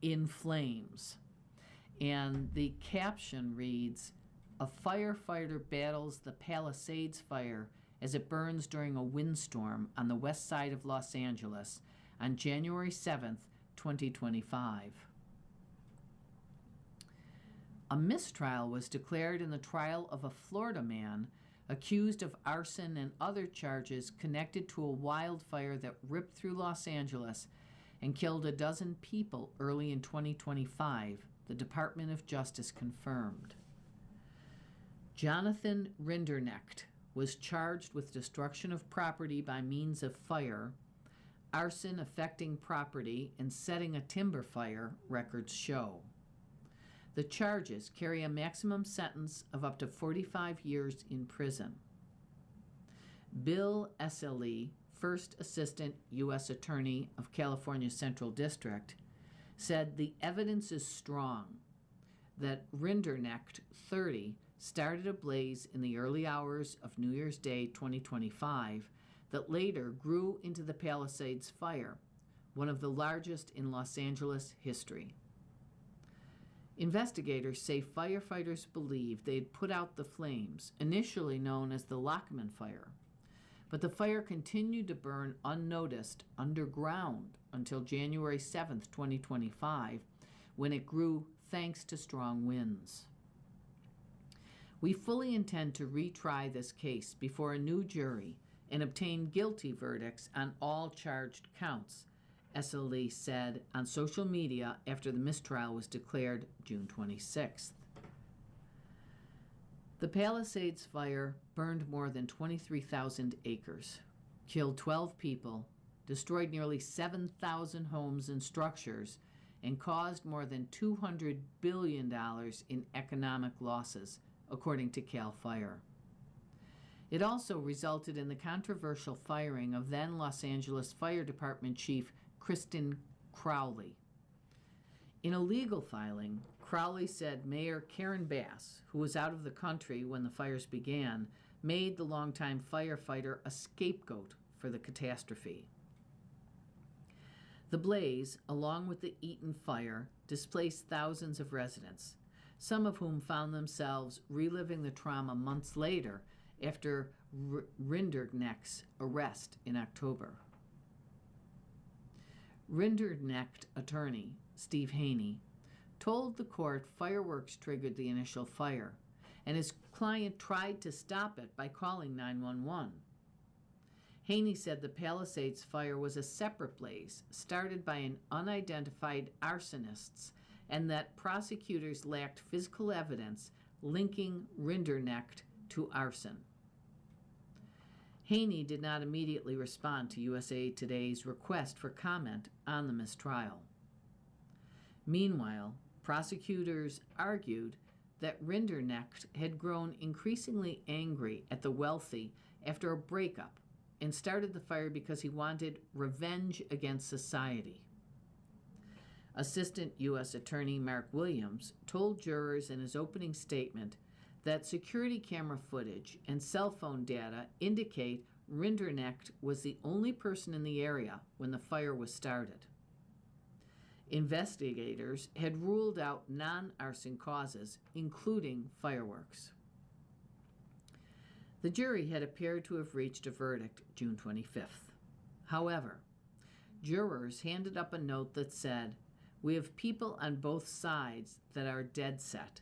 in flames. And the caption reads, "A firefighter battles the Palisades fire as it burns during a windstorm on the west side of Los Angeles on January 7th, 2025. A mistrial was declared in the trial of a Florida man accused of arson and other charges connected to a wildfire that ripped through Los Angeles and killed a dozen people early in 2025, the Department of Justice confirmed. Jonathan Rinderknecht was charged with destruction of property by means of fire, arson affecting property, and setting a timber fire, records show. The charges carry a maximum sentence of up to 45 years in prison. Bill Esseley, First Assistant U.S. Attorney of California Central District, said the evidence is strong that Rinderknecht, 30, started a blaze in the early hours of New Year's Day 2025 that later grew into the Palisades fire, one of the largest in Los Angeles history. Investigators say firefighters believe they'd put out the flames, initially known as the Lockman Fire, but the fire continued to burn unnoticed underground until January 7, 2025, when it grew thanks to strong winds. We fully intend to retry this case before a new jury and obtain guilty verdicts on all charged counts, Esseley said on social media after the mistrial was declared June 26th. The Palisades fire burned more than 23,000 acres, killed 12 people, destroyed nearly 7,000 homes and structures, and caused more than $200 billion in economic losses, according to CAL FIRE. It also resulted in the controversial firing of then Los Angeles Fire Department Chief Kristen Crowley. In a legal filing, Crowley said Mayor Karen Bass, who was out of the country when the fires began, made the longtime firefighter a scapegoat for the catastrophe. The blaze, along with the Eaton fire, displaced thousands of residents, some of whom found themselves reliving the trauma months later after Rinderknecht's arrest in October. Rinderknecht attorney Steve Haney told the court fireworks triggered the initial fire, and his client tried to stop it by calling 911. Haney said the Palisades fire was a separate blaze started by an unidentified arsonist, and that prosecutors lacked physical evidence linking Rinderknecht to arson. Haney did not immediately respond to USA Today's request for comment on the mistrial. Meanwhile, prosecutors argued that Rinderknecht had grown increasingly angry at the wealthy after a breakup and started the fire because he wanted revenge against society. Assistant U.S. Attorney Mark Williams told jurors in his opening statement that security camera footage and cell phone data indicate Rinderknecht was the only person in the area when the fire was started. Investigators had ruled out non-arson causes, including fireworks. The jury had appeared to have reached a verdict June 25th. However, Jurors handed up a note that said, "We have people on both sides that are dead set."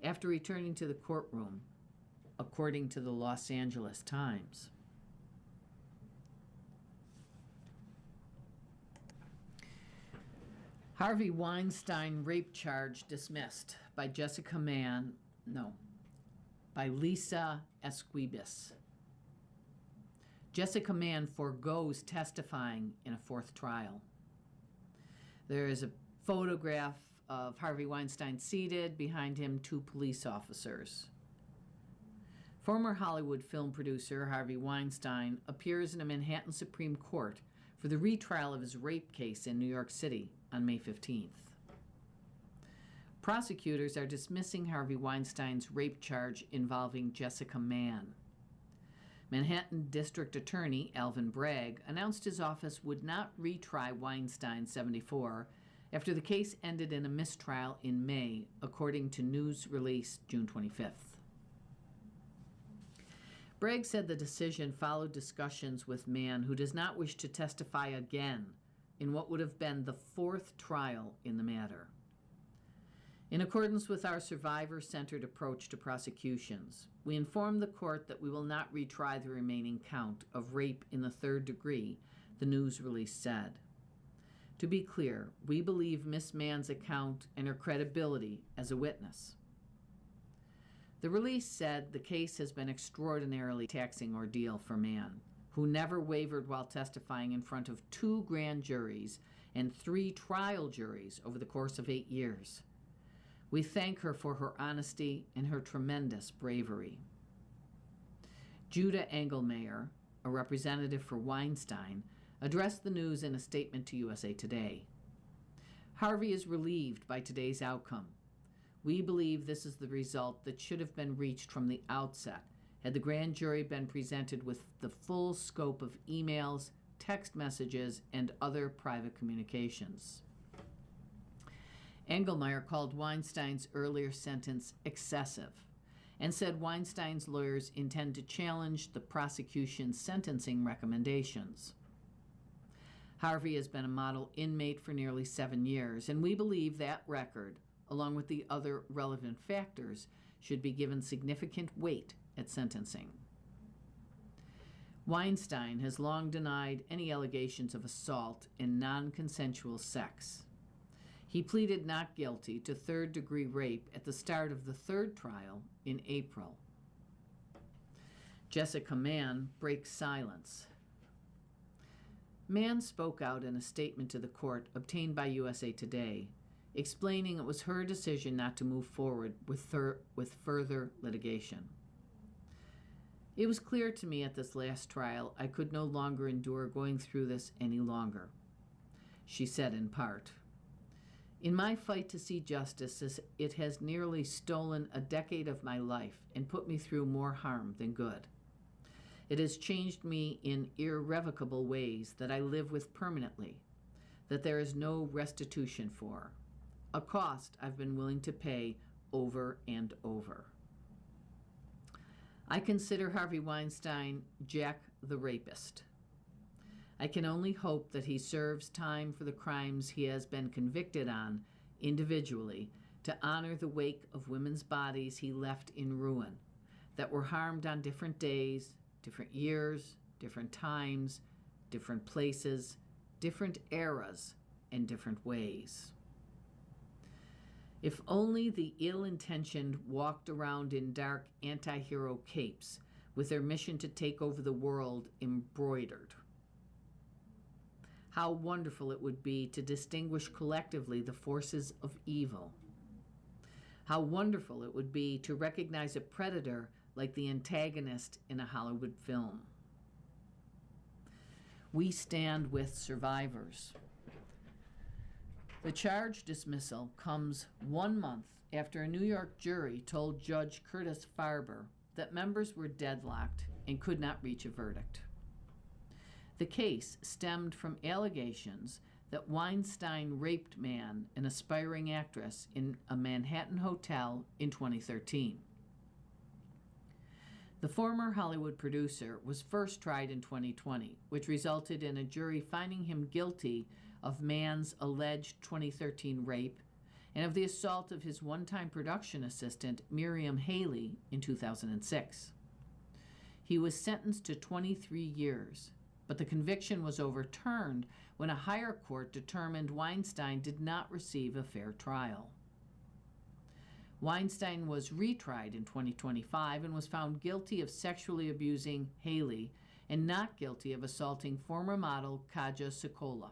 After returning to the courtroom, according to the Los Angeles Times. Harvey Weinstein rape charge dismissed by by Lisa Esquibis. Jessica Mann forgoes testifying in a fourth trial. There is a photograph of Harvey Weinstein seated, behind him 2 police officers. Former Hollywood film producer Harvey Weinstein appears in a Manhattan Supreme Court for the retrial of his rape case in New York City on May 15th. Prosecutors are dismissing Harvey Weinstein's rape charge involving Jessica Mann. Manhattan District Attorney Alvin Bragg announced his office would not retry Weinstein, 74, after the case ended in a mistrial in May, according to news release June 25th. Bragg said the decision followed discussions with Mann, who does not wish to testify again in what would have been the 4th trial in the matter. In accordance with our survivor-centered approach to prosecutions, we inform the court that we will not retry the remaining count of rape in the 3rd degree, the news release said. To be clear, we believe Miss Mann's account and her credibility as a witness. The release said the case has been extraordinarily taxing ordeal for Mann, who never wavered while testifying in front of 2 grand juries and 3 trial juries over the course of 8 years. We thank her for her honesty and her tremendous bravery. Judah Engelmayer, a representative for Weinstein, addressed the news in a statement to USA Today. Harvey is relieved by today's outcome. We believe this is the result that should have been reached from the outset had the grand jury been presented with the full scope of emails, text messages, and other private communications. Engelmayer called Weinstein's earlier sentence excessive and said Weinstein's lawyers intend to challenge the prosecution's sentencing recommendations. Harvey has been a model inmate for nearly 7 years, and we believe that record, along with the other relevant factors, should be given significant weight at sentencing. Weinstein has long denied any allegations of assault and non-consensual sex. He pleaded not guilty to 3rd-degree rape at the start of the 3rd trial in April. Jessica Mann breaks silence. Mann spoke out in a statement to the court obtained by USA Today, explaining it was her decision not to move forward with further litigation. It was clear to me at this last trial I could no longer endure going through this any longer, she said in part. In my fight to see justice, it has nearly stolen a decade of my life and put me through more harm than good. It has changed me in irrevocable ways that I live with permanently, that there is no restitution for, a cost I've been willing to pay over and over. I consider Harvey Weinstein Jack the Rapist. I can only hope that he serves time for the crimes he has been convicted on individually to honor the wake of women's bodies he left in ruin that were harmed on different days, different years, different times, different places, different eras, and different ways. If only the ill-intentioned walked around in dark anti-hero capes with their mission to take over the world embroidered. How wonderful it would be to distinguish collectively the forces of evil. How wonderful it would be to recognize a predator like the antagonist in a Hollywood film. We stand with survivors. The charge dismissal comes 1 month after a New York jury told Judge Curtis Farber that members were deadlocked and could not reach a verdict. The case stemmed from allegations that Weinstein raped Mann, an aspiring actress, in a Manhattan hotel in 2013. The former Hollywood producer was first tried in 2020, which resulted in a jury finding him guilty of Mann's alleged 2013 rape and of the assault of his one-time production assistant, Miriam Haley, in 2006. He was sentenced to 23 years, but the conviction was overturned when a higher court determined Weinstein did not receive a fair trial. Weinstein was retried in 2025 and was found guilty of sexually abusing Haley and not guilty of assaulting former model Kaja Sikola.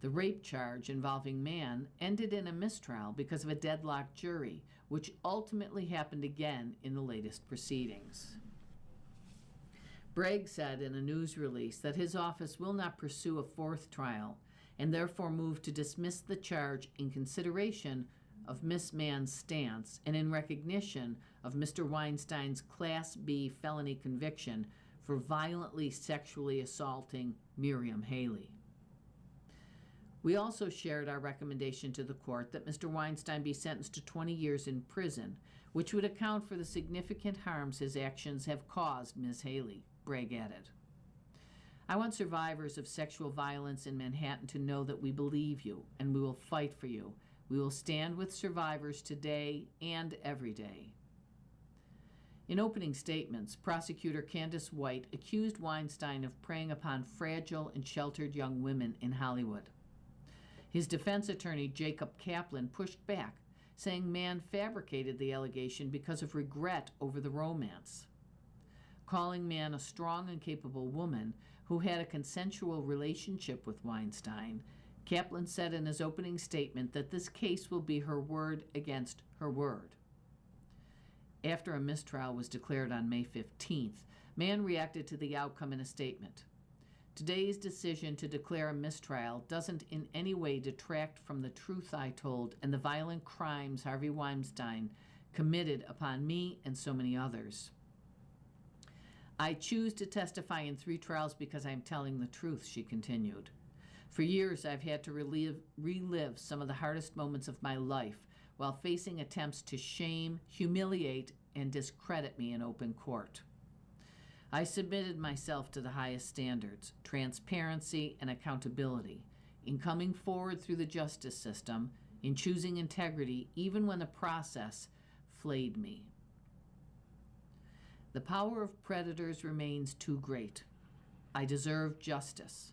The rape charge involving Mann ended in a mistrial because of a deadlocked jury, which ultimately happened again in the latest proceedings. Bragg said in a news release that his office will not pursue a fourth trial and therefore move to dismiss the charge in consideration of Ms. Mann's stance and in recognition of Mr. Weinstein's Class B felony conviction for violently sexually assaulting Miriam Haley. We also shared our recommendation to the court that Mr. Weinstein be sentenced to 20 years in prison, which would account for the significant harms his actions have caused Ms. Haley, Bragg added. I want survivors of sexual violence in Manhattan to know that we believe you and we will fight for you. We will stand with survivors today and every day. In opening statements, prosecutor Candace White accused Weinstein of preying upon fragile and sheltered young women in Hollywood. His defense attorney, Jacob Kaplan, pushed back, saying Mann fabricated the allegation because of regret over the romance. Calling Mann a strong and capable woman who had a consensual relationship with Weinstein, Kaplan said in his opening statement that this case will be her word against her word. After a mistrial was declared on May 15th, Mann reacted to the outcome in a statement. Today's decision to declare a mistrial doesn't in any way detract from the truth I told and the violent crimes Harvey Weinstein committed upon me and so many others. I choose to testify in 3 trials because I am telling the truth, she continued. For years, I've had to relive some of the hardest moments of my life while facing attempts to shame, humiliate, and discredit me in open court. I submitted myself to the highest standards, transparency, and accountability, in coming forward through the justice system, in choosing integrity, even when the process flayed me. The power of predators remains too great. I deserve justice,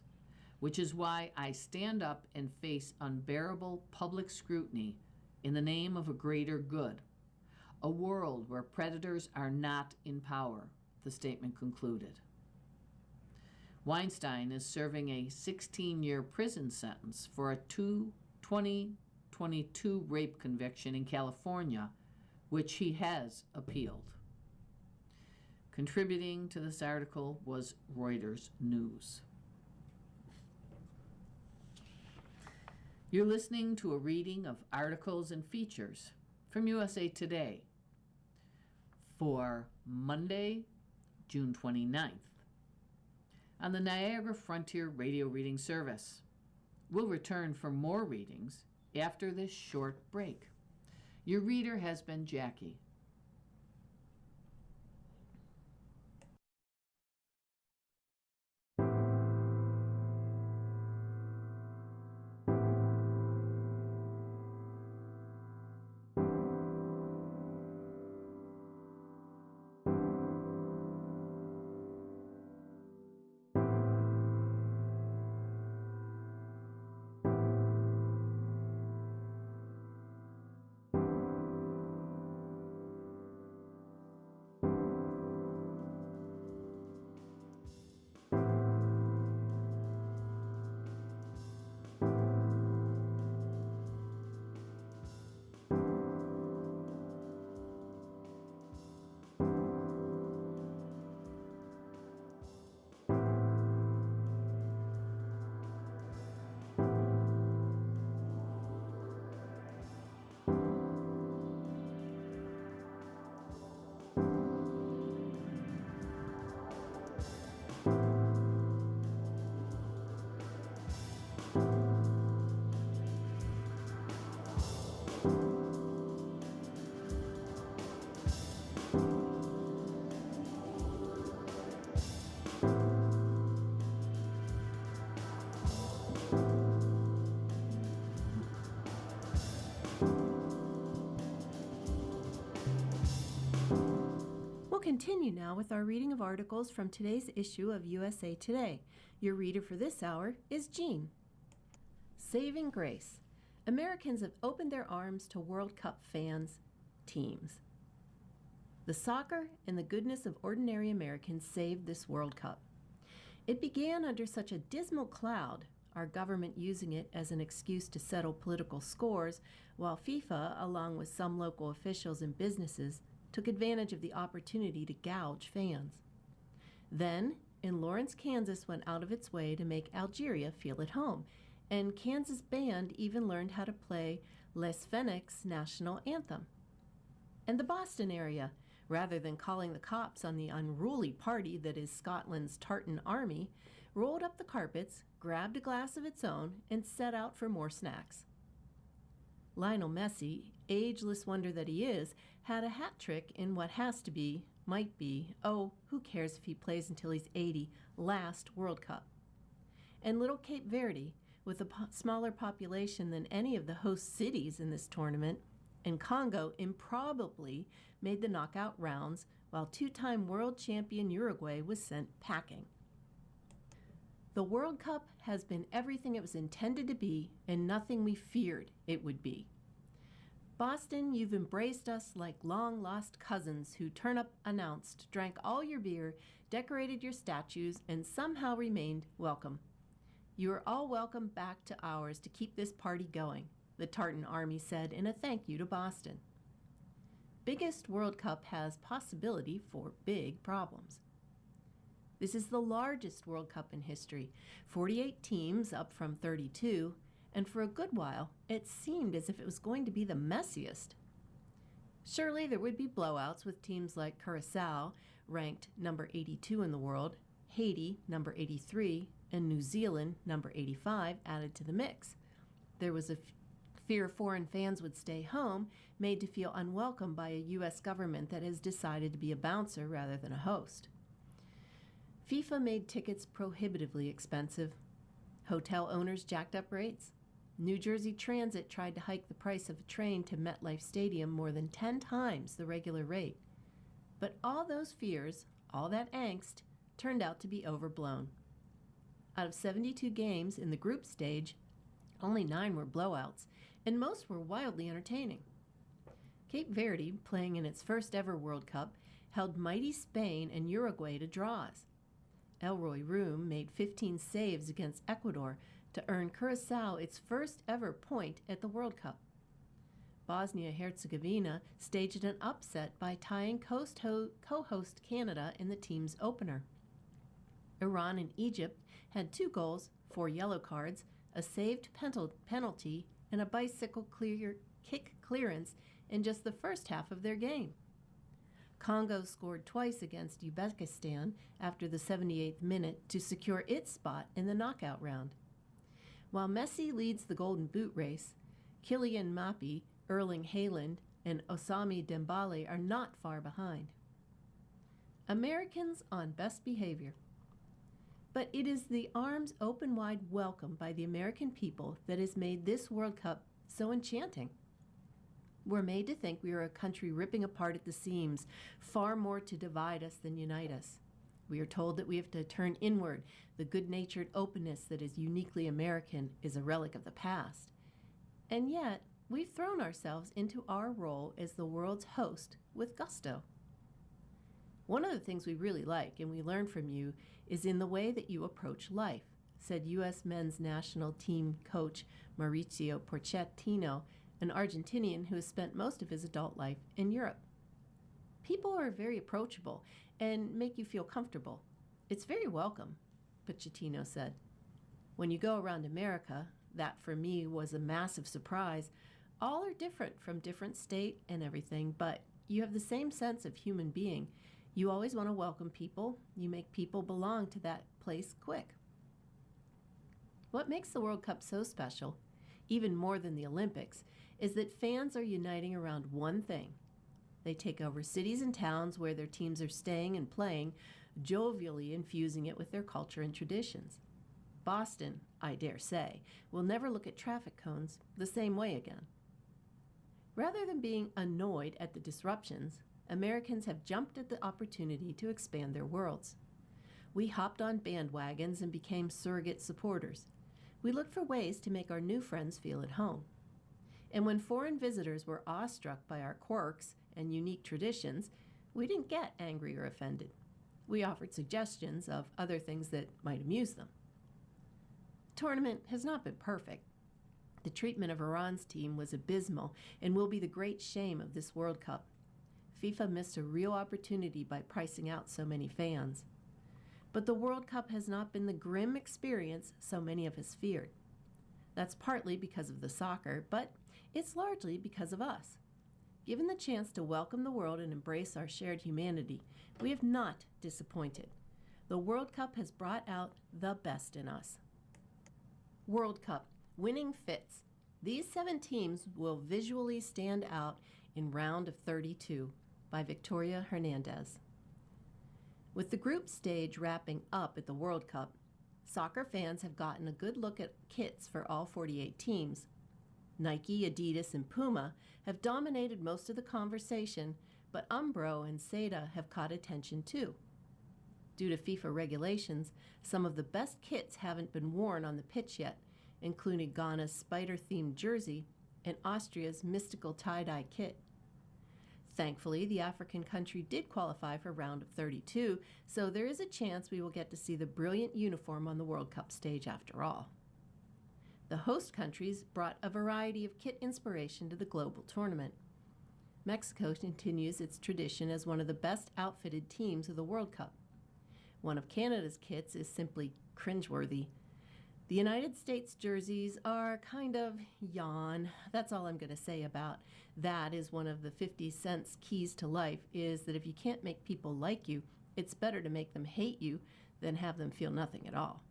which is why I stand up and face unbearable public scrutiny in the name of a greater good, a world where predators are not in power, the statement concluded. Weinstein is serving a 16-year prison sentence for a 2022 rape conviction in California, which he has appealed. Contributing to this article was Reuters News. You're listening to a reading of articles and features from USA Today for Monday, June 29th on the Niagara Frontier Radio Reading Service. We'll return for more readings after this short break. Your reader has been Jackie. continue now with our reading of articles from today's issue of USA Today. Your reader for this hour is Jean. Saving Grace. Americans have opened their arms to World Cup fans, teams. The soccer and the goodness of ordinary Americans saved this World Cup. It began under such a dismal cloud, our government using it as an excuse to settle political scores, while FIFA, along with some local officials and businesses, took advantage of the opportunity to gouge fans. Then, in Lawrence, Kansas went out of its way to make Algeria feel at home, and Kansas band even learned how to play Les Fennecs' national anthem. And the Boston area, rather than calling the cops on the unruly party that is Scotland's Tartan Army, rolled up the carpets, grabbed a glass of its own, and set out for more snacks. Lionel Messi, ageless wonder that he is, had a hat trick in what has to be, might be, oh, who cares if he plays until he's 80, last World Cup. And little Cape Verde, with a smaller population than any of the host cities in this tournament, and Congo improbably made the knockout rounds, while two-time world champion Uruguay was sent packing. The World Cup has been everything it was intended to be and nothing we feared it would be. Boston, you've embraced us like long-lost cousins who turn up unannounced, drank all your beer, decorated your statues, and somehow remained welcome. You are all welcome back to ours to keep this party going, the Tartan Army said in a thank you to Boston. Biggest World Cup has possibility for big problems. This is the largest World Cup in history, 48 teams up from 32, and for a good while, it seemed as if it was going to be the messiest. Surely there would be blowouts with teams like Curacao, ranked number 82 in the world, Haiti, number 83, and New Zealand, number 85, added to the mix. There was a fear foreign fans would stay home, made to feel unwelcome by a U.S. government that has decided to be a bouncer rather than a host. FIFA made tickets prohibitively expensive. Hotel owners jacked up rates. New Jersey Transit tried to hike the price of a train to MetLife Stadium more than 10 times the regular rate. But all those fears, all that angst, turned out to be overblown. Out of 72 games in the group stage, only 9 were blowouts, and most were wildly entertaining. Cape Verde, playing in its first ever World Cup, held mighty Spain and Uruguay to draws. Elroy Room made 15 saves against Ecuador to earn Curacao its first ever point at the World Cup. Bosnia-Herzegovina staged an upset by tying co-host Canada in the team's opener. Iran and Egypt had 2 goals, 4 yellow cards, a saved penalty, and a bicycle kick clearance in just the first half of their game. Congo scored twice against Uzbekistan after the 78th minute to secure its spot in the knockout round. While Messi leads the Golden Boot race, Kylian Mbappé, Erling Haaland, and Osama Dembele are not far behind. Americans on best behavior. But it is the arms open wide welcome by the American people that has made this World Cup so enchanting. We're made to think we are a country ripping apart at the seams, far more to divide us than unite us. We are told that we have to turn inward. The good-natured openness that is uniquely American is a relic of the past. And yet, we've thrown ourselves into our role as the world's host with gusto. One of the things we really like and we learn from you is in the way that you approach life, said U.S. men's national team coach Mauricio Pochettino, an Argentinian who has spent most of his adult life in Europe. People are very approachable and make you feel comfortable. It's very welcome, Pochettino said. When you go around America, that for me was a massive surprise. All are different from different state and everything, but you have the same sense of human being. You always want to welcome people. You make people belong to that place quick. What makes the World Cup so special, even more than the Olympics, is that fans are uniting around one thing. They take over cities and towns where their teams are staying and playing, jovially infusing it with their culture and traditions. Boston, I dare say, will never look at traffic cones the same way again. Rather than being annoyed at the disruptions, Americans have jumped at the opportunity to expand their worlds. We hopped on bandwagons and became surrogate supporters. We looked for ways to make our new friends feel at home. And when foreign visitors were awestruck by our quirks and unique traditions, we didn't get angry or offended. We offered suggestions of other things that might amuse them. The tournament has not been perfect. The treatment of Iran's team was abysmal and will be the great shame of this World Cup. FIFA missed a real opportunity by pricing out so many fans. But the World Cup has not been the grim experience so many of us feared. That's partly because of the soccer, but it's largely because of us. Given the chance to welcome the world and embrace our shared humanity, we have not disappointed. The World Cup has brought out the best in us. World Cup, winning fits. These 7 teams will visually stand out in round of 32 by Victoria Hernandez. With the group stage wrapping up at the World Cup, soccer fans have gotten a good look at kits for all 48 teams. Nike, Adidas, and Puma have dominated most of the conversation, but Umbro and Seda have caught attention too. Due to FIFA regulations, some of the best kits haven't been worn on the pitch yet, including Ghana's spider-themed jersey and Austria's mystical tie-dye kit. Thankfully, the African country did qualify for round of 32, so there is a chance we will get to see the brilliant uniform on the World Cup stage after all. The host countries brought a variety of kit inspiration to the global tournament. Mexico continues its tradition as one of the best outfitted teams of the World Cup. One of Canada's kits is simply cringeworthy. The United States jerseys are kind of yawn. That's all I'm going to say about that. Is one of the 50 cents keys to life is that if you can't make people like you, it's better to make them hate you than have them feel nothing at all.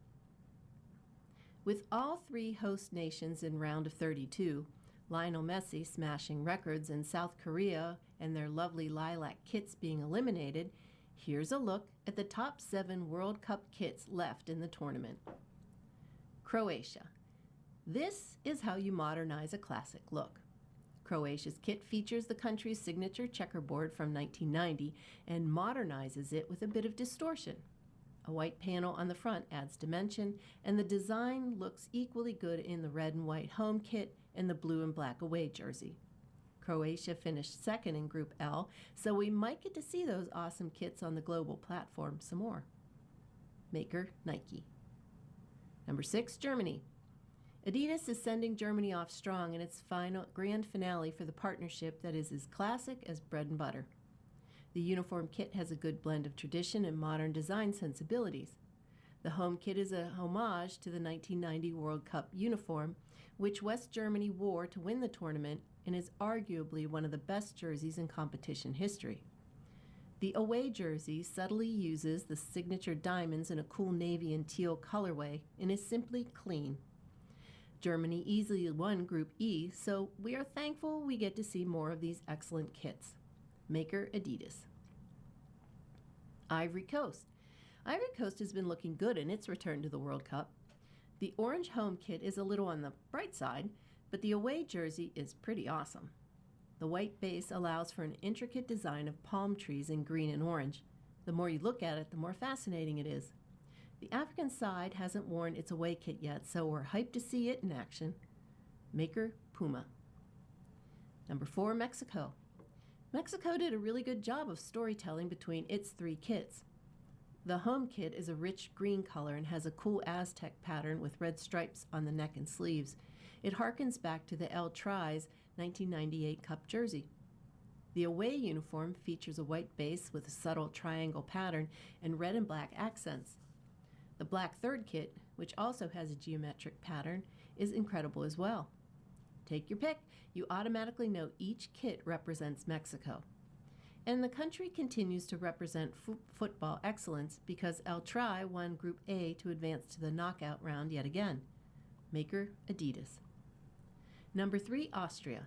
With all 3 host nations in round of 32, Lionel Messi smashing records in South Korea and their lovely lilac kits being eliminated, here's a look at the top 7 World Cup kits left in the tournament. Croatia. This is how you modernize a classic look. Croatia's kit features the country's signature checkerboard from 1990 and modernizes it with a bit of distortion. A white panel on the front adds dimension, and the design looks equally good in the red and white home kit and the blue and black away jersey. Croatia finished second in Group L, so we might get to see those awesome kits on the global platform some more. Maker Nike. Number 6, Germany. Adidas is sending Germany off strong in its final grand finale for the partnership that is as classic as bread and butter. The uniform kit has a good blend of tradition and modern design sensibilities. The home kit is a homage to the 1990 World Cup uniform, which West Germany wore to win the tournament and is arguably one of the best jerseys in competition history. The away jersey subtly uses the signature diamonds in a cool navy and teal colorway and is simply clean. Germany easily won Group E, so we are thankful we get to see more of these excellent kits. Maker Adidas. Ivory Coast. Ivory Coast has been looking good in its return to the World Cup. The orange home kit is a little on the bright side, but the away jersey is pretty awesome. The white base allows for an intricate design of palm trees in green and orange. The more you look at it, the more fascinating it is. The African side hasn't worn its away kit yet, so we're hyped to see it in action. Maker Puma. Number 4, Mexico. Mexico did a really good job of storytelling between its 3 kits. The home kit is a rich green color and has a cool Aztec pattern with red stripes on the neck and sleeves. It harkens back to the El Tri's 1998 Cup jersey. The away uniform features a white base with a subtle triangle pattern and red and black accents. The black third kit, which also has a geometric pattern, is incredible as well. Take your pick. You automatically know each kit represents Mexico. And the country continues to represent football excellence because El Tri won Group A to advance to the knockout round yet again. Maker Adidas. Number 3, Austria.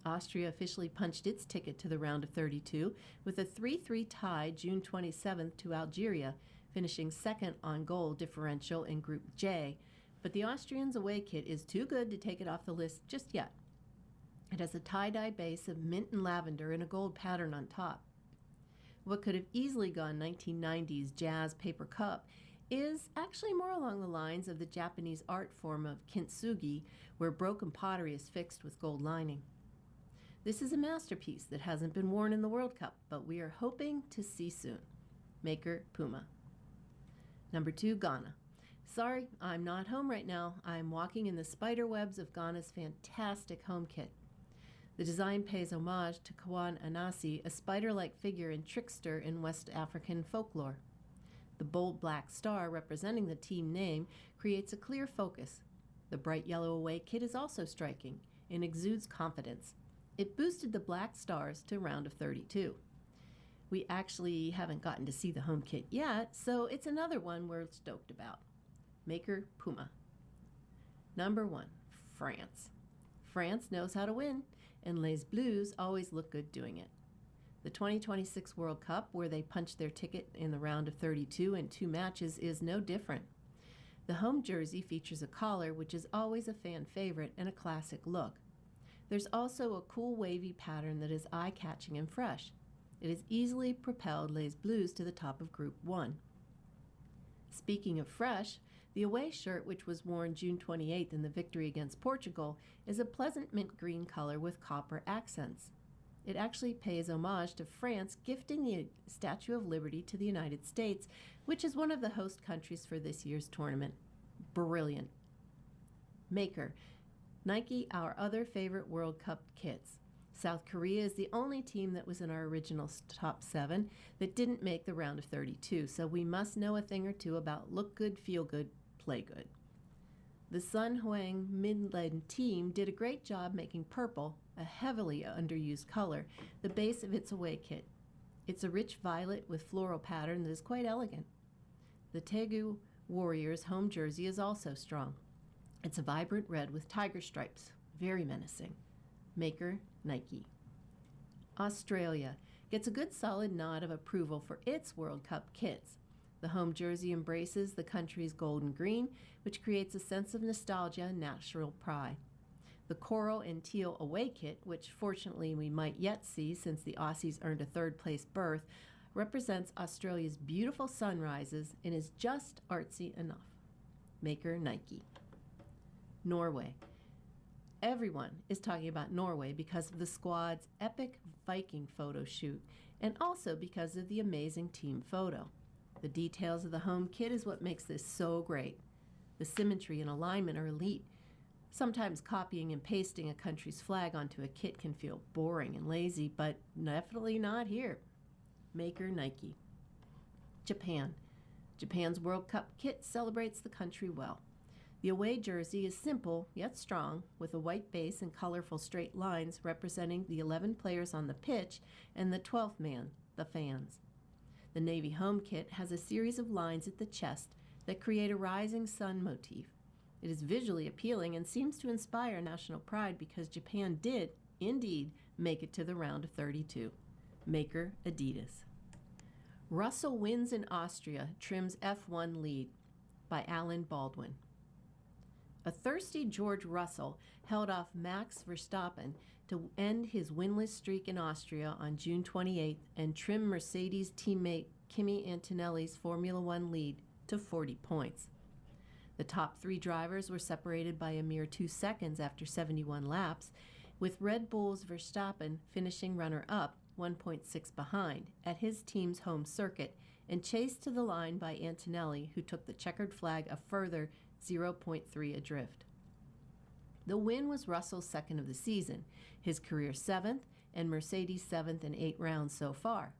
Austria officially punched its ticket to the round of 32 with a 3-3 tie June 27th to Algeria, finishing second on goal differential in Group J, but the Austrians' away kit is too good to take it off the list just yet. It has a tie-dye base of mint and lavender and a gold pattern on top. What could have easily gone 1990s jazz paper cup is actually more along the lines of the Japanese art form of kintsugi, where broken pottery is fixed with gold lining. This is a masterpiece that hasn't been worn in the World Cup, but we are hoping to see soon. Maker Puma. Number 2, Ghana. Sorry, I'm not home right now. I'm walking in the spider webs of Ghana's fantastic home kit. The design pays homage to Kawan Anasi, a spider-like figure and trickster in West African folklore. The bold black star representing the team name creates a clear focus. The bright yellow away kit is also striking and exudes confidence. It boosted the black stars to a round of 32. We actually haven't gotten to see the home kit yet, so it's another one we're stoked about. Maker Puma. Number 1, France. France knows how to win, and Les Bleus always look good doing it. The 2026 World Cup, where they punched their ticket in the round of 32 in 2 matches, is no different. The home jersey features a collar, which is always a fan favorite, and a classic look. There's also a cool wavy pattern that is eye-catching and fresh. It has easily propelled Les Bleus to the top of Group 1. Speaking of fresh, the away shirt, which was worn June 28th in the victory against Portugal, is a pleasant mint green color with copper accents. It actually pays homage to France gifting the Statue of Liberty to the United States, which is one of the host countries for this year's tournament. Brilliant. Maker. Nike, our other favorite World Cup kits. South Korea is the only team that was in our original top 7 that didn't make the round of 32, so we must know a thing or two about look good, feel good, play good. The Sun Huang Midland team did a great job making purple, a heavily underused color, the base of its away kit. It's a rich violet with floral pattern that is quite elegant. The Daegu Warriors home jersey is also strong. It's a vibrant red with tiger stripes, very menacing. Maker Nike. Australia gets a good solid nod of approval for its World Cup kits. The home jersey embraces the country's gold and green, which creates a sense of nostalgia and national pride. The coral and teal away kit, which fortunately we might yet see since the Aussies earned a third-place berth, represents Australia's beautiful sunrises and is just artsy enough. Maker Nike. Norway. Everyone is talking about Norway because of the squad's epic Viking photo shoot and also because of the amazing team photo. The details of the home kit is what makes this so great. The symmetry and alignment are elite. Sometimes copying and pasting a country's flag onto a kit can feel boring and lazy, but definitely not here. Maker Nike. Japan. Japan's World Cup kit celebrates the country well. The away jersey is simple yet strong, with a white base and colorful straight lines representing the 11 players on the pitch and the 12th man, the fans. The Navy home kit has a series of lines at the chest that create a rising sun motif. It is visually appealing and seems to inspire national pride because Japan did, indeed, make it to the round of 32. Maker Adidas. Russell wins in Austria, trims F1 lead by Alan Baldwin. A thirsty George Russell held off Max Verstappen to end his winless streak in Austria on June 28th and trim Mercedes teammate Kimi Antonelli's Formula One lead to 40 points. The top 3 drivers were separated by a mere 2 seconds after 71 laps, with Red Bull's Verstappen finishing runner-up 1.6 behind at his team's home circuit and chased to the line by Antonelli, who took the checkered flag a further 0.3 adrift. The win was Russell's second of the season, his career 7th, and Mercedes' 7th in 8 rounds so far.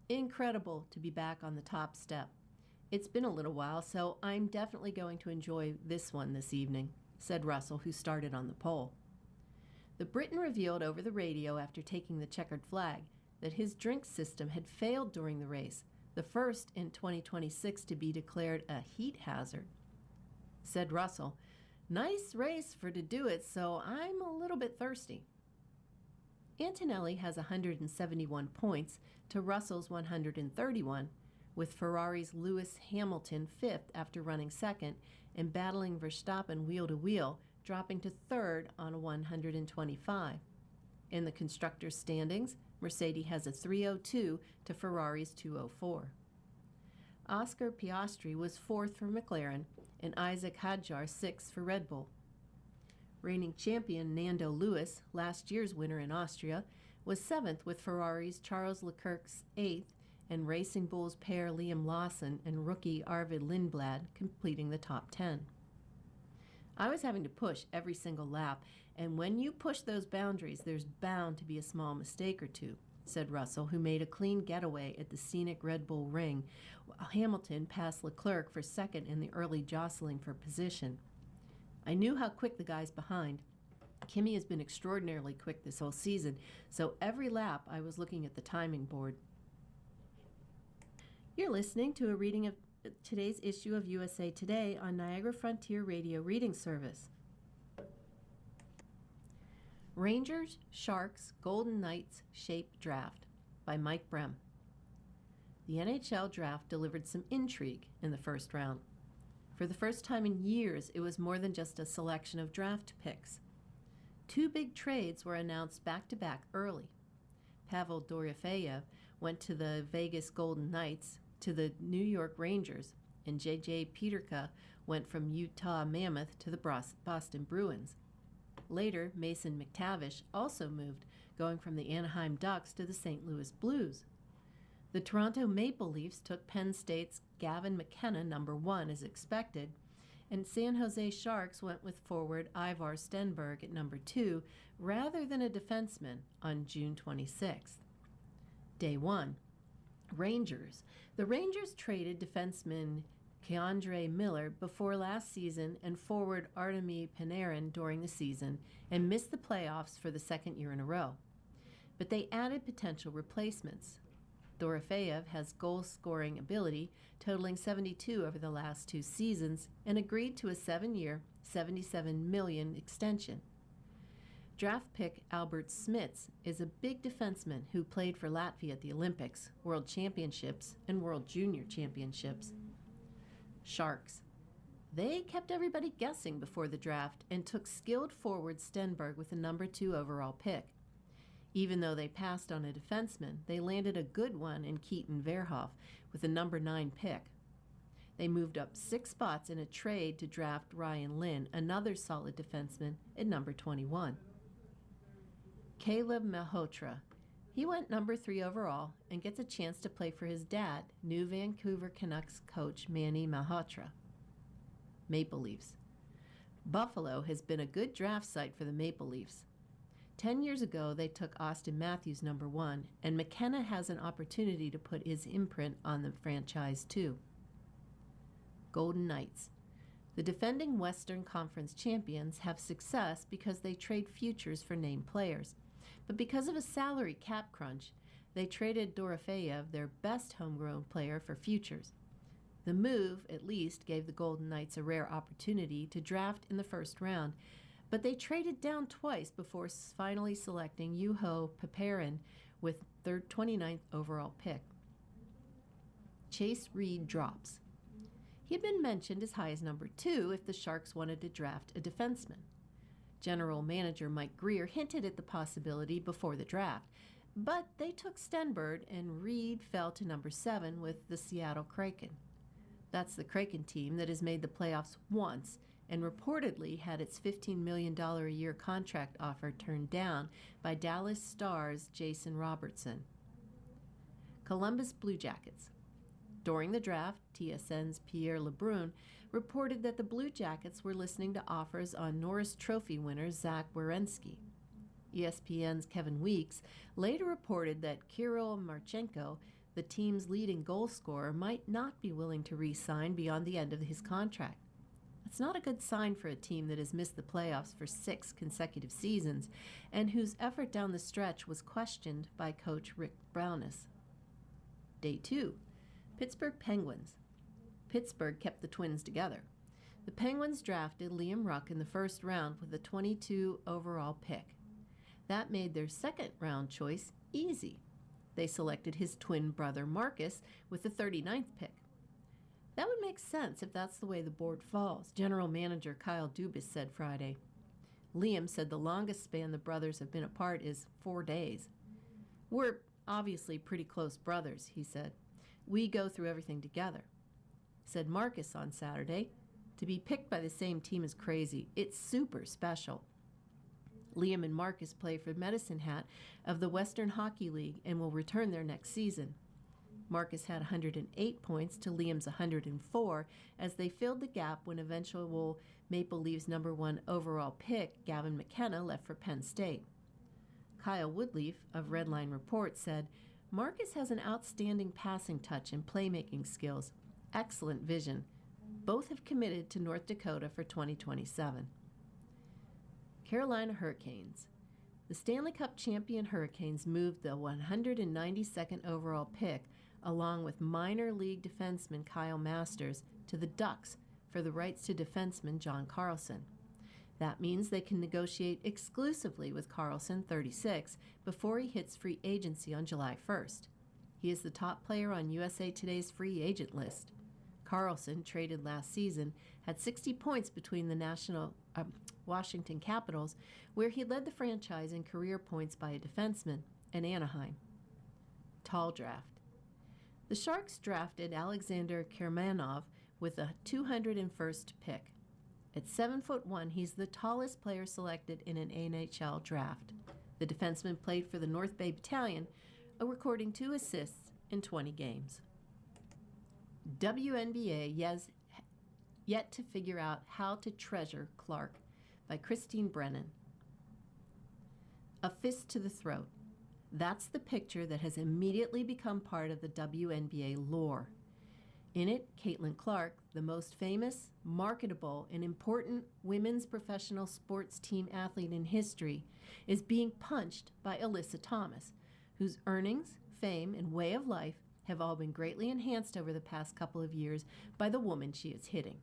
Incredible to be back on the top step. It's been a little while, so I'm definitely going to enjoy this one this evening, said Russell, who started on the pole. The Briton revealed over the radio after taking the checkered flag that his drink system had failed during the race, the first in 2026 to be declared a heat hazard. Said Russell, "Nice race for to do it, so I'm a little bit thirsty." Antonelli has 171 points to Russell's 131, with Ferrari's Lewis Hamilton 5th after running second and battling Verstappen wheel to wheel, dropping to 3rd on a 125. In the constructors' standings, Mercedes has a 302 to Ferrari's 204. Oscar Piastri was 4th for McLaren and Isaac Hadjar 6th for Red Bull. Reigning champion Nando Lewis, last year's winner in Austria, was 7th with Ferrari's Charles Leclerc's 8th and Racing Bull's pair Liam Lawson and rookie Arvid Lindblad completing the top 10. I was having to push every single lap, and when you push those boundaries, there's bound to be a small mistake or two, said Russell, who made a clean getaway at the scenic Red Bull Ring, while Hamilton passed Leclerc for second in the early jostling for position. I knew how quick the guys behind. Kimi has been extraordinarily quick this whole season, so every lap I was looking at the timing board. You're listening to a reading of today's issue of USA Today on Niagara Frontier Radio Reading Service. Rangers, Sharks, Golden Knights Shape Draft by Mike Brem. The NHL draft delivered some intrigue in the first round. For the first time in years, it was more than just a selection of draft picks. 2 big trades were announced back-to-back early. Pavel Dorofeyev went to the Vegas Golden Knights to the New York Rangers, and J.J. Peterka went from Utah Mammoth to the Boston Bruins. Later, Mason McTavish also moved, going from the Anaheim Ducks to the St. Louis Blues. The Toronto Maple Leafs took Penn State's Gavin McKenna, number 1, as expected, and San Jose Sharks went with forward Ivar Stenberg at number 2 rather than a defenseman on June 26th. Day 1. Rangers. The Rangers traded defenseman Keandre Miller before last season and forward Artemi Panarin during the season and missed the playoffs for the second year in a row. But they added potential replacements. Dorofeyev has goal-scoring ability, totaling 72 over the last 2 seasons, and agreed to a 7-year, $77 million extension. Draft pick Albert Smits is a big defenseman who played for Latvia at the Olympics, World Championships, and World Junior Championships. Sharks. They kept everybody guessing before the draft and took skilled forward Stenberg with the number 2 overall pick. Even though they passed on a defenseman, they landed a good one in Keaton Verhoff with a number 9 pick. They moved up 6 spots in a trade to draft Ryan Lynn, another solid defenseman, at number 21. Caleb Malhotra. He went number 3 overall and gets a chance to play for his dad, new Vancouver Canucks coach Manny Malhotra. Maple Leafs. Buffalo has been a good draft site for the Maple Leafs. 10 years ago, they took Austin Matthews number 1, and McKenna has an opportunity to put his imprint on the franchise too. Golden Knights. The defending Western Conference champions have success because they trade futures for named players. But because of a salary cap crunch, they traded Dorofeyev, their best homegrown player, for futures. The move, at least, gave the Golden Knights a rare opportunity to draft in the first round, but they traded down twice before finally selecting Juho Paparin with their 29th overall pick. Chase Reed drops. He had been mentioned as high as number 2 if the Sharks wanted to draft a defenseman. General Manager Mike Greer hinted at the possibility before the draft, but they took Stenberg and Reed fell to number 7 with the Seattle Kraken. That's the Kraken team that has made the playoffs once and reportedly had its $15 million a year contract offer turned down by Dallas Stars' Jason Robertson. Columbus Blue Jackets. During the draft, TSN's Pierre Lebrun reported that the Blue Jackets were listening to offers on Norris Trophy winner Zach Werenski. ESPN's Kevin Weeks later reported that Kirill Marchenko, the team's leading goal scorer, might not be willing to re-sign beyond the end of his contract. It's not a good sign for a team that has missed the playoffs for 6 consecutive seasons and whose effort down the stretch was questioned by coach Rick Brownis. Day 2. Pittsburgh Penguins. Pittsburgh kept the Twins together. The Penguins drafted Liam Ruck in the first round with a 22 overall pick. That made their second round choice easy. They selected his twin brother Marcus with the 39th pick. That would make sense if that's the way the board falls, General Manager Kyle Dubas said Friday. Liam said the longest span the brothers have been apart is 4 days. "We're obviously pretty close brothers," he said. "We go through everything together," said Marcus on Saturday. "To be picked by the same team is crazy. It's super special." Liam and Marcus play for Medicine Hat of the Western Hockey League and will return there next season. Marcus had 108 points to Liam's 104 as they filled the gap when eventual Maple Leafs #1 overall pick Gavin McKenna left for Penn State. Kyle Woodleaf of Redline Report said, "Marcus has an outstanding passing touch and playmaking skills, excellent vision. Both have committed to North Dakota for 2027. Carolina Hurricanes. The Stanley Cup champion Hurricanes moved the 192nd overall pick, along with minor league defenseman Kyle Masters, to the Ducks for the rights to defenseman John Carlson. That means they can negotiate exclusively with Carlson, 36, before he hits free agency on July 1st. He is the top player on USA Today's free agent list. Carlson, traded last season, had 60 points between the Washington Capitals, where he led the franchise in career points by a defenseman, and Anaheim. Tall draft. The Sharks drafted Alexander Kermanov with a 201st pick. At 7'1", he's the tallest player selected in an NHL draft. The defenseman played for the North Bay Battalion, recording 2 assists in 20 games. WNBA has yet to figure out how to treasure Clark by Christine Brennan. A fist to the throat. That's the picture that has immediately become part of the WNBA lore. In it, Caitlin Clark, the most famous, marketable, and important women's professional sports team athlete in history, is being punched by Alyssa Thomas, whose earnings, fame, and way of life have all been greatly enhanced over the past couple of years by the woman she is hitting.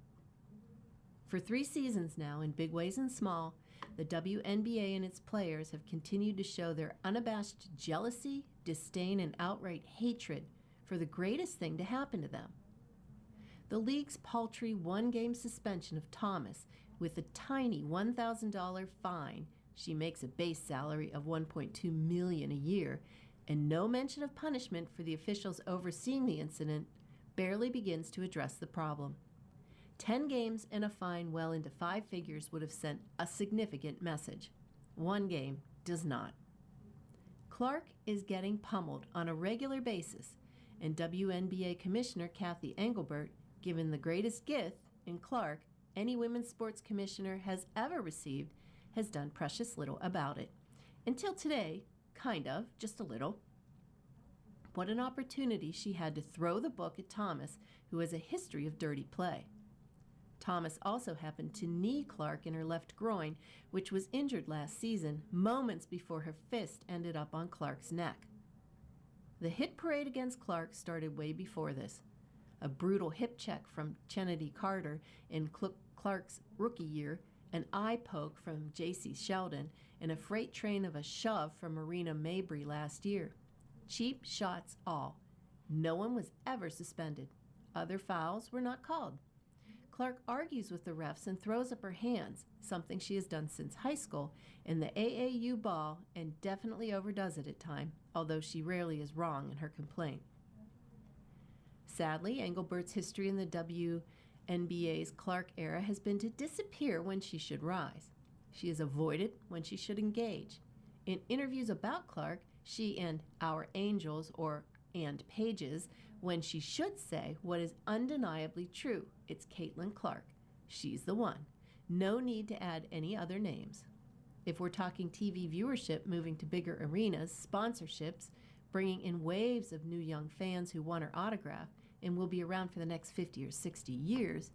For 3 seasons now, in big ways and small, the WNBA and its players have continued to show their unabashed jealousy, disdain, and outright hatred for the greatest thing to happen to them. The league's paltry 1-game suspension of Thomas with a tiny $1,000 fine, she makes a base salary of $1.2 million a year, and no mention of punishment for the officials overseeing the incident, barely begins to address the problem. 10 games and a fine well into 5 figures would have sent a significant message. 1 game does not. Clark is getting pummeled on a regular basis, and WNBA Commissioner Kathy Engelbert, given the greatest gift in Clark any women's sports commissioner has ever received, has done precious little about it. Until today, kind of, just a little. What an opportunity she had to throw the book at Thomas, who has a history of dirty play. Thomas also happened to knee Clark in her left groin, which was injured last season, moments before her fist ended up on Clark's neck. The hit parade against Clark started way before this. A brutal hip check from Chennedy Carter in Clark's rookie year, an eye poke from J.C. Sheldon, and a freight train of a shove from Marina Mabry last year. Cheap shots all. No one was ever suspended. Other fouls were not called. Clark argues with the refs and throws up her hands, something she has done since high school, in the AAU ball and definitely overdoes it at times, although she rarely is wrong in her complaint. Sadly, Engelbert's history in the WNBA's Clark era has been to disappear when she should rise. She is avoided when she should engage. In interviews about Clark, she and our angels and pages when she should say what is undeniably true. It's Caitlin Clark. She's the one. No need to add any other names. If we're talking TV viewership moving to bigger arenas, sponsorships, bringing in waves of new young fans who want her autograph and will be around for the next 50 or 60 years,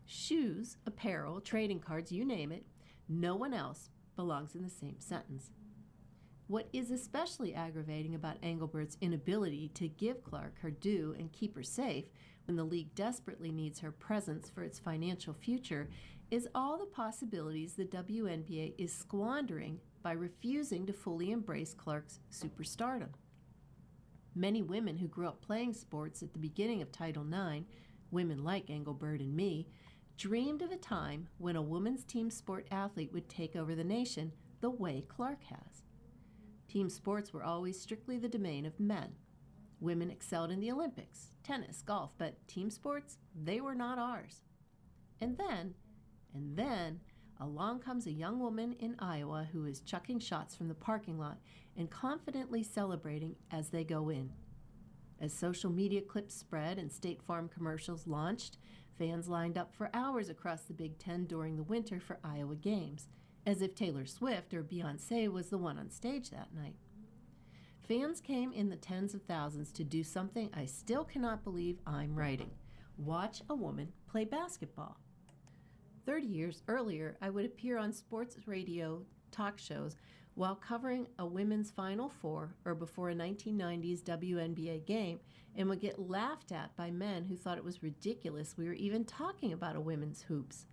shoes, apparel, trading cards, you name it, no one else belongs in the same sentence. What is especially aggravating about Engelbert's inability to give Clark her due and keep her safe when the league desperately needs her presence for its financial future is all the possibilities the WNBA is squandering by refusing to fully embrace Clark's superstardom. Many women who grew up playing sports at the beginning of Title IX, women like Engelbert and me, dreamed of a time when a women's team sport athlete would take over the nation the way Clark has. Team sports were always strictly the domain of men. Women excelled in the Olympics, tennis, golf, but team sports, they were not ours. And then, along comes a young woman in Iowa who is chucking shots from the parking lot and confidently celebrating as they go in. As social media clips spread and State Farm commercials launched, fans lined up for hours across the Big Ten during the winter for Iowa games, as if Taylor Swift or Beyoncé was the one on stage that night. Fans came in the tens of thousands to do something I still cannot believe I'm writing: watch a woman play basketball. 30 years earlier, I would appear on sports radio talk shows while covering a women's Final Four or before a 1990s WNBA game and would get laughed at by men who thought it was ridiculous we were even talking about a women's hoops.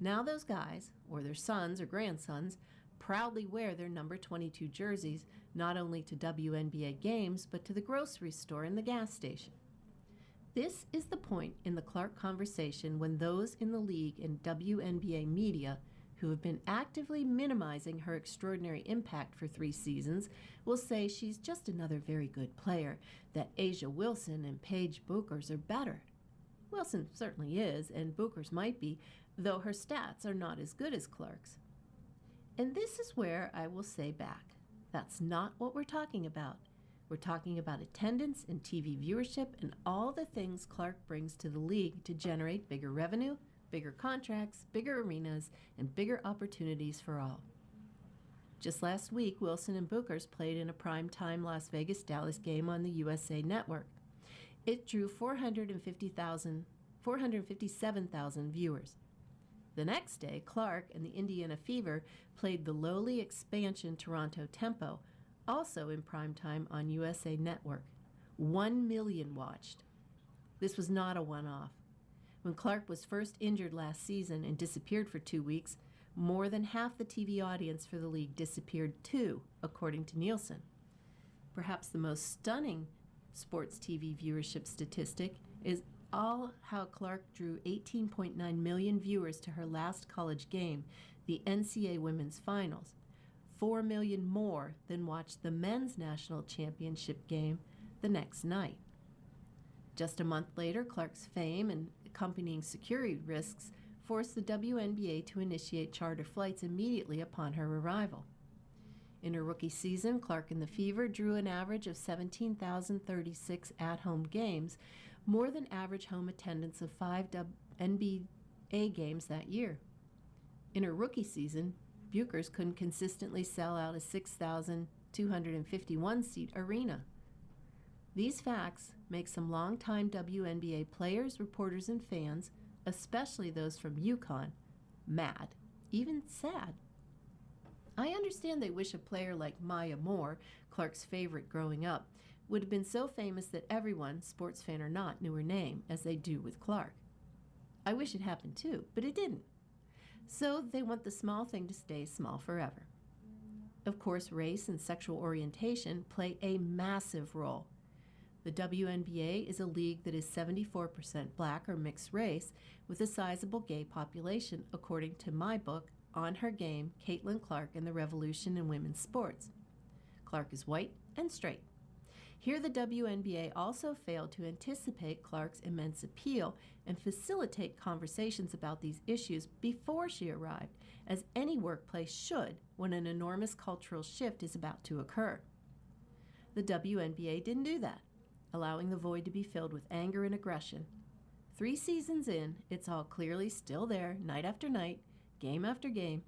Now those guys, or their sons or grandsons, proudly wear their number 22 jerseys not only to WNBA games but to the grocery store and the gas station. This is the point in the Clark conversation when those in the league and WNBA media who have been actively minimizing her extraordinary impact for 3 seasons will say she's just another very good player, that A'ja Wilson and Paige Bueckers are better. Wilson certainly is, and Bueckers might be, though her stats are not as good as Clark's. And this is where I will say back, that's not what we're talking about. We're talking about attendance and TV viewership and all the things Clark brings to the league to generate bigger revenue, bigger contracts, bigger arenas, and bigger opportunities for all. Just last week, Wilson and Bueckers played in a primetime Las Vegas-Dallas game on the USA Network. It drew 457,000 viewers. The next day, Clark and the Indiana Fever played the lowly expansion Toronto Tempo, also in primetime on USA Network. 1 million watched. This was not a one-off. When Clark was first injured last season and disappeared for 2 weeks, more than half the TV audience for the league disappeared too, according to Nielsen. Perhaps the most stunning sports TV viewership statistic is all how Clark drew 18.9 million viewers to her last college game, the NCAA Women's Finals, 4 million more than watched the men's national championship game the next night. Just a month later, Clark's fame and accompanying security risks forced the WNBA to initiate charter flights immediately upon her arrival. In her rookie season, Clark and the Fever drew an average of 17,036 at-home games, more than average home attendance of 5 NBA games that year. In her rookie season, Bueckers couldn't consistently sell out a 6,251-seat arena. These facts make some longtime WNBA players, reporters, and fans, especially those from UConn, mad, even sad. I understand they wish a player like Maya Moore, Clark's favorite growing up, would have been so famous that everyone, sports fan or not, knew her name, as they do with Clark. I wish it happened too, but it didn't. So they want the small thing to stay small forever. Of course, race and sexual orientation play a massive role. The WNBA is a league that is 74% black or mixed race, with a sizable gay population, according to my book, On Her Game, Caitlin Clark and the Revolution in Women's Sports. Clark is white and straight. Here the WNBA also failed to anticipate Clark's immense appeal and facilitate conversations about these issues before she arrived, as any workplace should when an enormous cultural shift is about to occur. The WNBA didn't do that, allowing the void to be filled with anger and aggression. 3 seasons in, it's all clearly still there, night after night, game after game.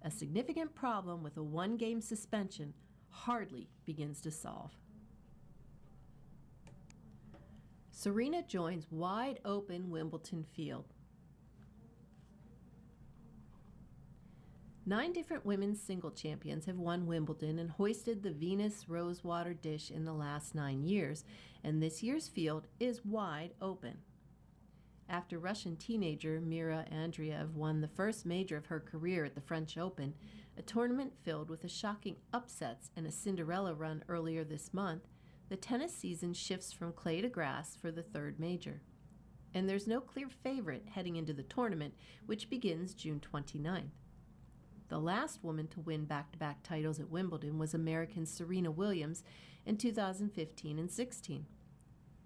A significant problem with a 1-game suspension hardly begins to solve. Serena joins wide open Wimbledon field. 9 different women's single champions have won Wimbledon and hoisted the Venus Rosewater dish in the last 9 years, and this year's field is wide open. After Russian teenager Mira Andreev won the first major of her career at the French Open, a tournament filled with shocking upsets and a Cinderella run earlier this month, the tennis season shifts from clay to grass for the 3rd major. And there's no clear favorite heading into the tournament, which begins June 29th. The last woman to win back-to-back titles at Wimbledon was American Serena Williams in 2015 and 16.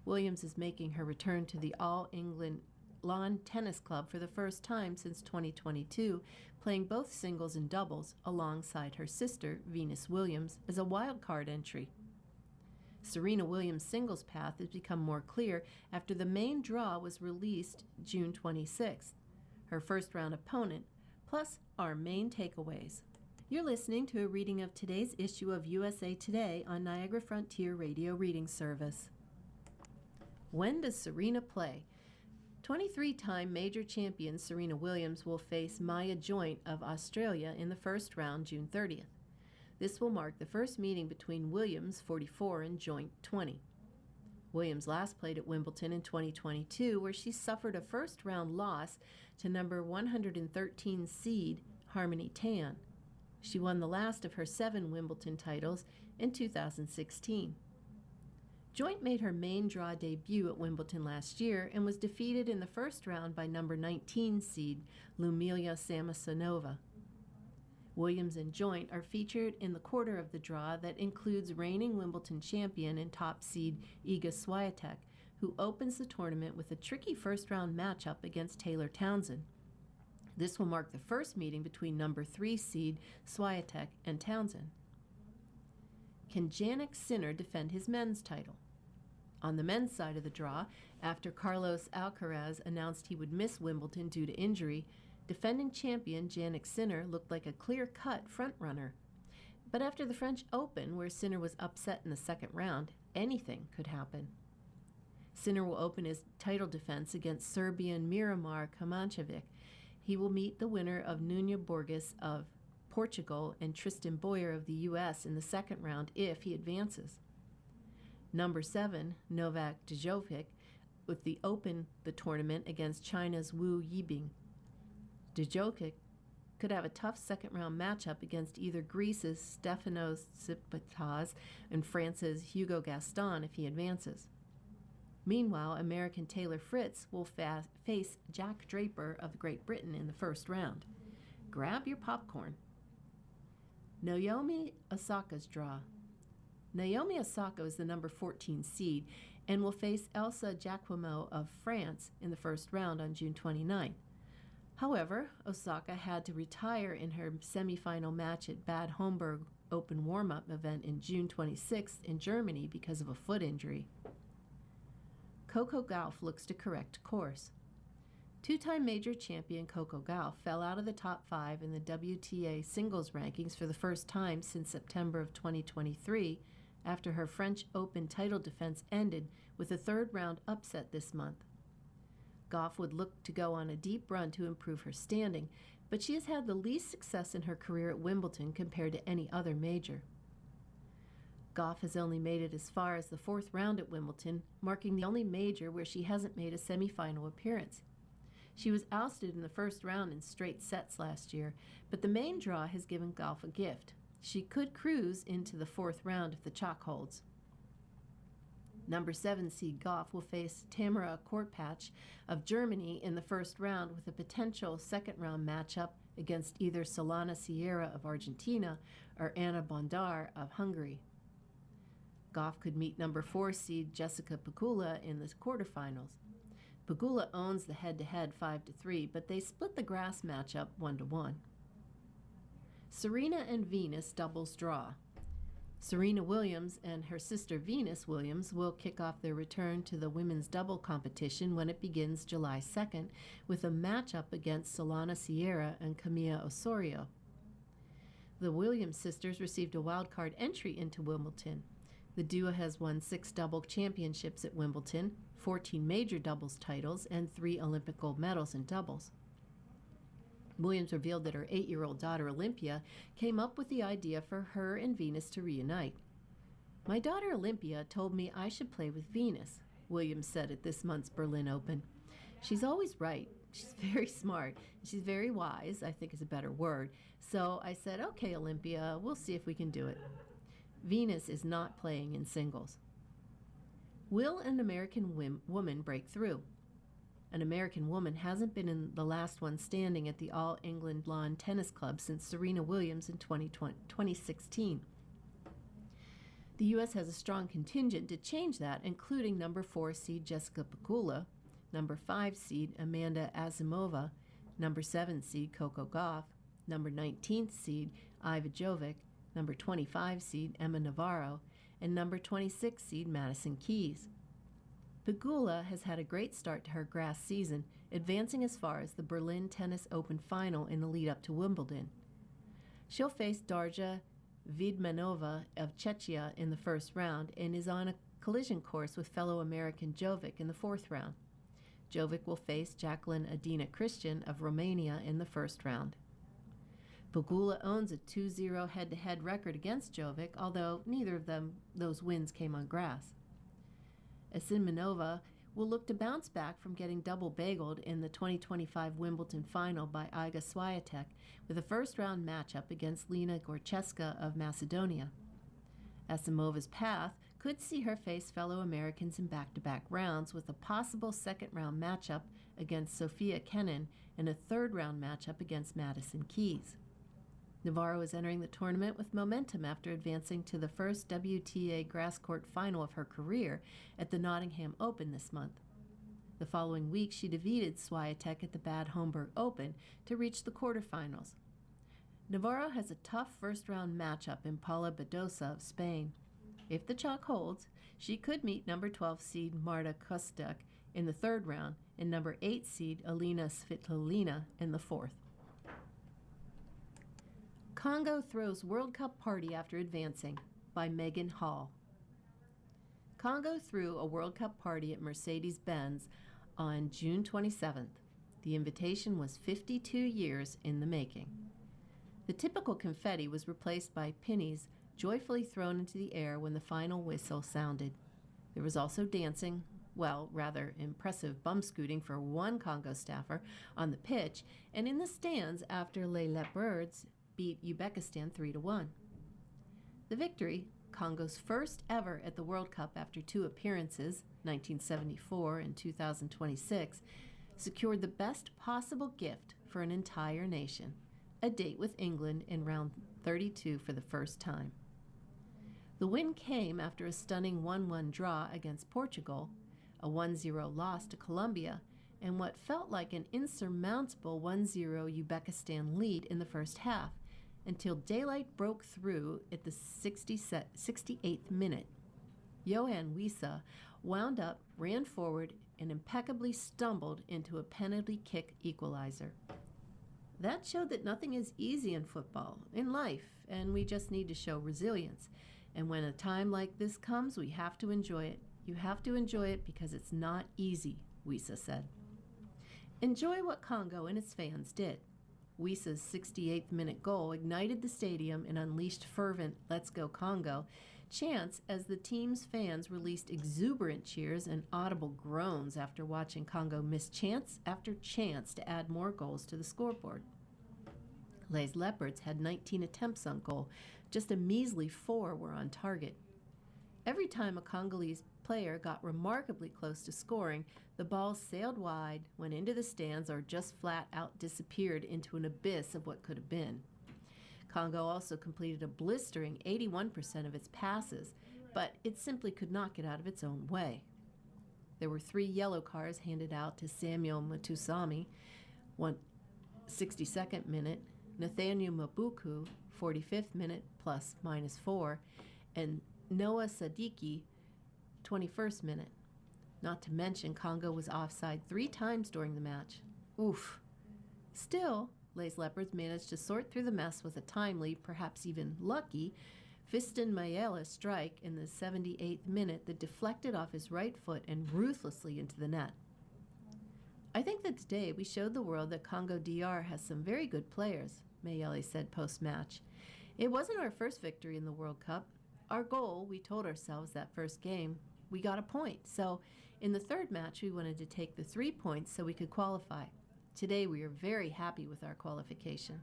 Williams is making her return to the All England Lawn Tennis Club for the first time since 2022, playing both singles and doubles alongside her sister, Venus Williams, as a wildcard entry. Serena Williams' singles path has become more clear after the main draw was released June 26th. Her first-round opponent, plus our main takeaways. You're listening to a reading of today's issue of USA Today on Niagara Frontier Radio Reading Service. When does Serena play? 23-time major champion Serena Williams will face Maya Joint of Australia in the first round June 30th. This will mark the first meeting between Williams, 44, and Joint, 20. Williams last played at Wimbledon in 2022, where she suffered a first-round loss to number 113 seed Harmony Tan. She won the last of her 7 Wimbledon titles in 2016. Joint made her main draw debut at Wimbledon last year and was defeated in the first round by number 19 seed Ludmila Samsonova. Williams and Joint are featured in the quarter of the draw that includes reigning Wimbledon champion and top seed Iga Swiatek, who opens the tournament with a tricky first-round matchup against Taylor Townsend. This will mark the first meeting between number 3 seed Swiatek and Townsend. Can Jannik Sinner defend his men's title? On the men's side of the draw, after Carlos Alcaraz announced he would miss Wimbledon due to injury, defending champion Jannik Sinner looked like a clear-cut frontrunner. But after the French Open, where Sinner was upset in the second round, anything could happen. Sinner will open his title defense against Serbian Miramar Komančević. He will meet the winner of Nuno Borges of Portugal and Tristan Boyer of the U.S. in the second round if he advances. Number 7, Novak Djokovic, with the tournament against China's Wu Yibing. Djokovic could have a tough second-round matchup against either Greece's Stefanos Tsitsipas and France's Hugo Gaston if he advances. Meanwhile, American Taylor Fritz will face Jack Draper of Great Britain in the first round. Grab your popcorn. Naomi Osaka's draw. Naomi Osaka is the number 14 seed and will face Elsa Jacquemot of France in the first round on June 29. However, Osaka had to retire in her semifinal match at Bad Homburg Open warm-up event in June 26th in Germany because of a foot injury. Coco Gauff looks to correct course. Two-time major champion Coco Gauff fell out of the top 5 in the WTA singles rankings for the first time since September of 2023 after her French Open title defense ended with a third-round upset this month. Gauff would look to go on a deep run to improve her standing, but she has had the least success in her career at Wimbledon compared to any other major. Gauff has only made it as far as the 4th round at Wimbledon, marking the only major where she hasn't made a semifinal appearance. She was ousted in the first round in straight sets last year, but the main draw has given Gauff a gift. She could cruise into the 4th round if the chalk holds. Number 7 seed Gauff will face Tamara Korpatsch of Germany in the first round with a potential second-round matchup against either Solana Sierra of Argentina or Anna Bondar of Hungary. Gauff could meet number 4 seed Jessica Pegula in the quarterfinals. Pegula owns the head-to-head 5-3, but they split the grass matchup 1-1. Serena and Venus doubles draw. Serena Williams and her sister Venus Williams will kick off their return to the women's double competition when it begins July 2nd with a matchup against Solana Sierra and Camila Osorio. The Williams sisters received a wildcard entry into Wimbledon. The duo has won 6 double championships at Wimbledon, 14 major doubles titles, and 3 Olympic gold medals in doubles. Williams revealed that her 8-year-old daughter Olympia came up with the idea for her and Venus to reunite. "My daughter Olympia told me I should play with Venus," Williams said at this month's Berlin Open. "She's always right. She's very smart. She's very wise, I think is a better word. So I said, okay, Olympia, we'll see if we can do it." Venus is not playing in singles. Will an American woman break through? An American woman hasn't been in the last one standing at the All England Lawn Tennis Club since Serena Williams in 2016. The U.S. has a strong contingent to change that, including number 4 seed Jessica Pegula, number 5 seed Amanda Asimova, number 7 seed Coco Gauff, number 19th seed Iva Jovic, number 25 seed Emma Navarro, and number 26 seed Madison Keys. Pegula has had a great start to her grass season, advancing as far as the Berlin Tennis Open final in the lead-up to Wimbledon. She'll face Darja Vidmanova of Czechia in the first round and is on a collision course with fellow American Jovic in the fourth round. Jovic will face Jacqueline Adina Christian of Romania in the first round. Pegula owns a 2-0 head-to-head record against Jovic, although neither of those wins came on grass. Asimova will look to bounce back from getting double-bageled in the 2025 Wimbledon final by Iga Swiatek with a first-round matchup against Lena Gorcheska of Macedonia. Asimova's path could see her face fellow Americans in back-to-back rounds with a possible second-round matchup against Sofia Kenin and a third-round matchup against Madison Keys. Navarro is entering the tournament with momentum after advancing to the first WTA grass court final of her career at the Nottingham Open this month. The following week, she defeated Swiatek at the Bad Homburg Open to reach the quarterfinals. Navarro has a tough first-round matchup in Paula Badosa of Spain. If the chalk holds, she could meet number 12 seed Marta Kostyuk in the third round and number 8 seed Alina Svitolina in the fourth. Congo throws World Cup party after advancing by Megan Hall. Congo threw a World Cup party at Mercedes-Benz on June 27th. The invitation was 52 years in the making. The typical confetti was replaced by pennies joyfully thrown into the air when the final whistle sounded. There was also dancing, well, rather impressive bum scooting for one Congo staffer on the pitch and in the stands after Les Leopards beat Uzbekistan 3-1. The victory, Congo's first ever at the World Cup after 2 appearances, 1974 and 2026, secured the best possible gift for an entire nation, a date with England in round 32 for the first time. The win came after a stunning 1-1 draw against Portugal, a 1-0 loss to Colombia, and what felt like an insurmountable 1-0 Uzbekistan lead in the first half, until daylight broke through at the 68th minute. Yoann Wissa wound up, ran forward, and impeccably stumbled into a penalty kick equalizer. That showed that nothing is easy in football, in life, and we just need to show resilience. And when a time like this comes, we have to enjoy it. You have to enjoy it because it's not easy, Wissa said. Enjoy what Congo and its fans did. Wissa's 68th minute goal ignited the stadium and unleashed fervent "Let's Go Congo" chants as the team's fans released exuberant cheers and audible groans after watching Congo miss chance after chance to add more goals to the scoreboard. Les Leopards had 19 attempts on goal. Just a measly 4 were on target. Every time a Congolese player got remarkably close to scoring, the ball sailed wide, went into the stands, or just flat out disappeared into an abyss of what could have been. Congo also completed a blistering 81% of its passes, but it simply could not get out of its own way. There were 3 yellow cards handed out to Samuel Mutusami, 62nd minute, Nathaniel Mabuku, 45th minute plus -4, and Noah Sadiki, 21st minute. Not to mention Congo was offside 3 times during the match. Oof. Still, Les Leopards managed to sort through the mess with a timely, perhaps even lucky, Fiston Mayela strike in the 78th minute that deflected off his right foot and ruthlessly into the net. I think that today we showed the world that Congo DR has some very good players, Mayele said post-match. It wasn't our first victory in the World Cup. Our goal, we told ourselves that first game, we got a point. So in the third match, we wanted to take the 3 points so we could qualify. Today, we are very happy with our qualification.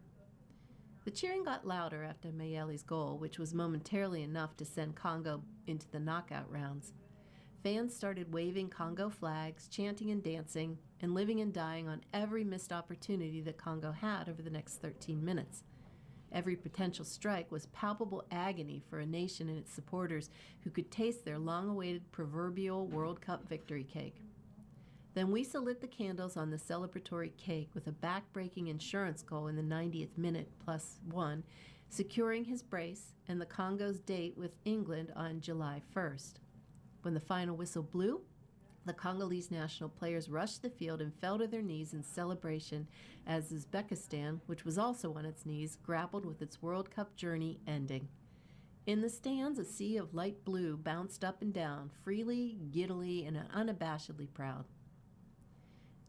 The cheering got louder after Mayele's goal, which was momentarily enough to send Congo into the knockout rounds. Fans started waving Congo flags, chanting and dancing, and living and dying on every missed opportunity that Congo had over the next 13 minutes. Every potential strike was palpable agony for a nation and its supporters who could taste their long-awaited proverbial World Cup victory cake. Then Wisa lit the candles on the celebratory cake with a back-breaking insurance goal in the 90th minute +1, securing his brace and the Congo's date with England on July 1st. When the final whistle blew, the Congolese national players rushed the field and fell to their knees in celebration as Uzbekistan, which was also on its knees, grappled with its World Cup journey ending. In the stands, a sea of light blue bounced up and down, freely, giddily, and unabashedly proud.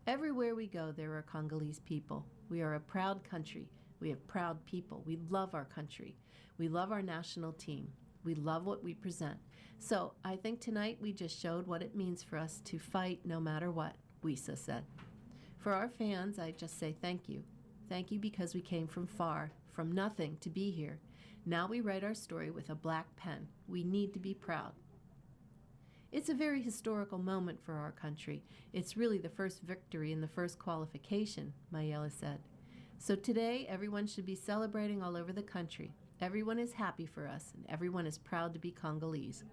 Everywhere we go, there are Congolese people. We are a proud country. We have proud people. We love our country. We love our national team. We love what we present. So I think tonight we just showed what it means for us to fight no matter what, Wisa said. For our fans, I just say thank you. Thank you because we came from far, from nothing to be here. Now we write our story with a black pen. We need to be proud. It's a very historical moment for our country. It's really the first victory in the first qualification, Mayela said. So today, everyone should be celebrating all over the country. Everyone is happy for us, and everyone is proud to be Congolese.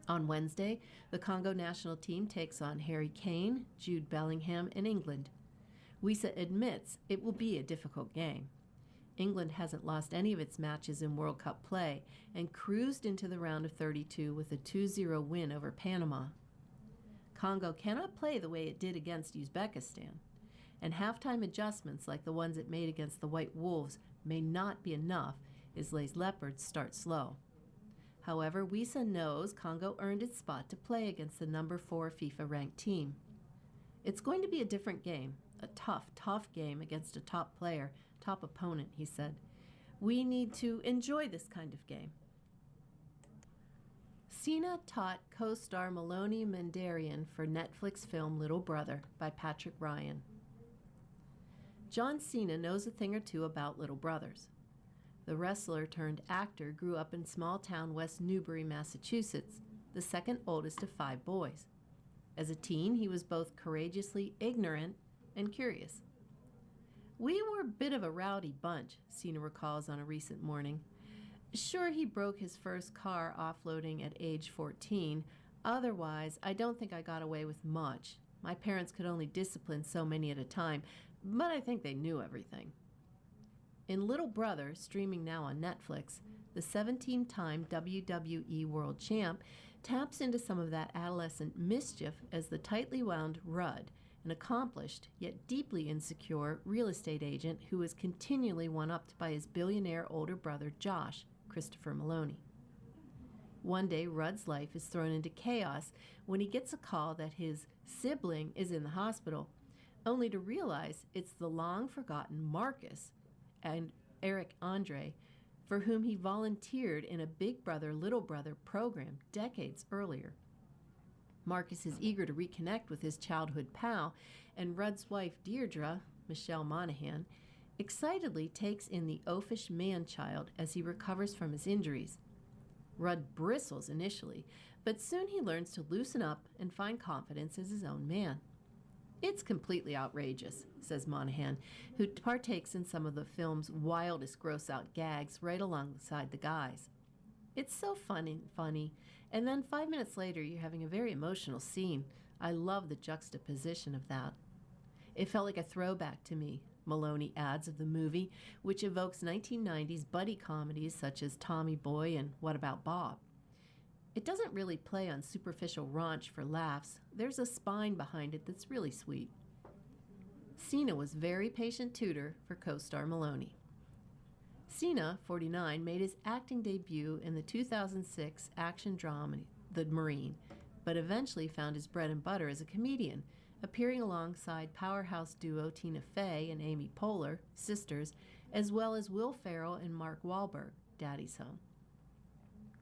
On Wednesday, the Congo national team takes on Harry Kane, Jude Bellingham, and England. Wisa admits it will be a difficult game. England hasn't lost any of its matches in World Cup play and cruised into the round of 32 with a 2-0 win over Panama. Congo cannot play the way it did against Uzbekistan, and halftime adjustments like the ones it made against the White Wolves may not be enough as Les Leopards start slow. However, Wisa knows Congo earned its spot to play against the number 4 FIFA-ranked team. It's going to be a different game, a tough game against a top player, top opponent, he said. We need to enjoy this kind of game. Sina taught co-star Maloney Mandarian for Netflix film Little Brother by Patrick Ryan. John Cena knows a thing or two about little brothers. The wrestler-turned-actor grew up in small-town West Newbury, Massachusetts, the second oldest of 5 boys. As a teen, he was both courageously ignorant and curious. We were a bit of a rowdy bunch, Cena recalls on a recent morning. Sure, he broke his first car offloading at age 14. Otherwise, I don't think I got away with much. My parents could only discipline so many at a time, but I think they knew everything. In Little Brother, streaming now on Netflix, the 17-time WWE World Champ taps into some of that adolescent mischief as the tightly wound Rudd, an accomplished yet deeply insecure real estate agent who is continually one-upped by his billionaire older brother Josh, Christopher Maloney. One day, Rudd's life is thrown into chaos when he gets a call that his sibling is in the hospital, only to realize it's the long-forgotten Marcus and Eric Andre, for whom he volunteered in a Big Brother, Little Brother program decades earlier. Marcus is eager to reconnect with his childhood pal, and Rudd's wife, Deirdre, Michelle Monaghan, excitedly takes in the oafish man-child as he recovers from his injuries. Rudd bristles initially, but soon he learns to loosen up and find confidence as his own man. It's completely outrageous, says Monaghan, who partakes in some of the film's wildest gross-out gags right alongside the guys. It's so funny, and then 5 minutes later you're having a very emotional scene. I love the juxtaposition of that. It felt like a throwback to me, Maloney adds of the movie, which evokes 1990s buddy comedies such as Tommy Boy and What About Bob? It doesn't really play on superficial raunch for laughs. There's a spine behind it that's really sweet. Cena was very patient tutor for co-star Maloney. Cena, 49, made his acting debut in the 2006 action drama The Marine, but eventually found his bread and butter as a comedian, appearing alongside powerhouse duo Tina Fey and Amy Poehler, sisters, as well as Will Ferrell and Mark Wahlberg, Daddy's Home.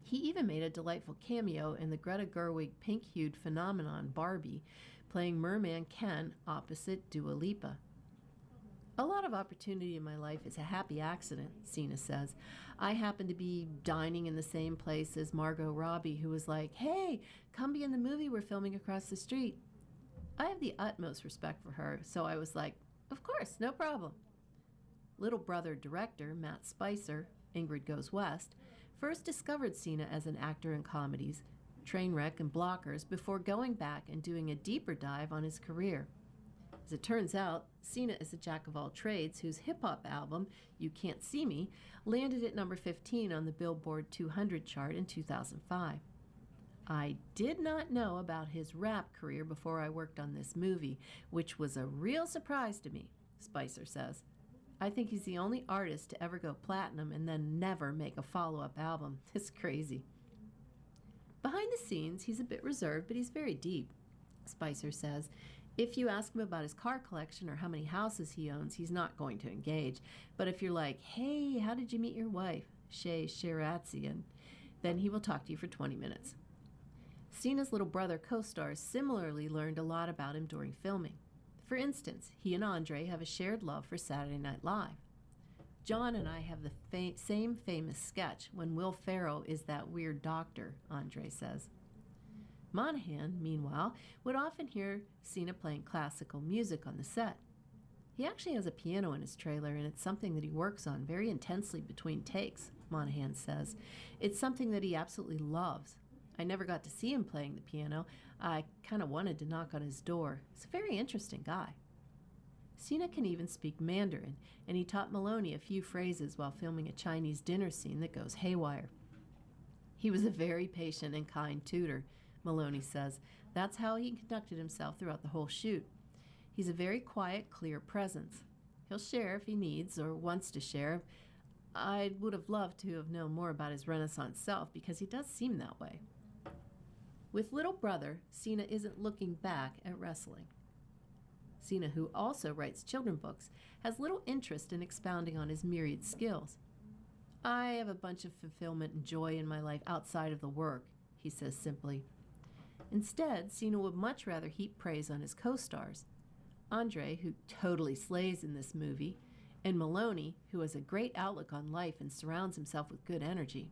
He even made a delightful cameo in the Greta Gerwig pink-hued phenomenon Barbie, playing merman Ken opposite Dua Lipa. A lot of opportunity in my life is a happy accident, Sina says. I happened to be dining in the same place as Margot Robbie, who was like, "Hey, come be in the movie we're filming across the street." I have the utmost respect for her, so I was like, "Of course, no problem." Little Brother director Matt Spicer, Ingrid Goes West, first discovered Sina as an actor in comedies, Trainwreck and Blockers, before going back and doing a deeper dive on his career. As it turns out, Sina is a jack of all trades whose hip-hop album, You Can't See Me, landed at number 15 on the Billboard 200 chart in 2005. I did not know about his rap career before I worked on this movie, which was a real surprise to me, Spicer says. I think he's the only artist to ever go platinum and then never make a follow-up album. It's crazy. Behind the scenes, he's a bit reserved, but he's very deep, Spicer says. If you ask him about his car collection or how many houses he owns, he's not going to engage. But if you're like, "Hey, how did you meet your wife, Shay Shirazian?" then he will talk to you for 20 minutes. Sina's little brother co-stars similarly learned a lot about him during filming. For instance, he and Andre have a shared love for Saturday Night Live. John and I have the same famous sketch when Will Ferrell is that weird doctor, Andre says. Monahan, meanwhile, would often hear Sina playing classical music on the set. He actually has a piano in his trailer, and it's something that he works on very intensely between takes, Monahan says. It's something that he absolutely loves. I never got to see him playing the piano. I kind of wanted to knock on his door. He's a very interesting guy. Sina can even speak Mandarin, and he taught Maloney a few phrases while filming a Chinese dinner scene that goes haywire. He was a very patient and kind tutor, Maloney says. That's how he conducted himself throughout the whole shoot. He's a very quiet, clear presence. He'll share if he needs or wants to share. I would have loved to have known more about his Renaissance self because he does seem that way. With Little Brother, Sina isn't looking back at wrestling. Sina, who also writes children's books, has little interest in expounding on his myriad skills. I have a bunch of fulfillment and joy in my life outside of the work, he says simply. Instead, Sina would much rather heap praise on his co-stars, Andre, who totally slays in this movie, and Maloney, who has a great outlook on life and surrounds himself with good energy.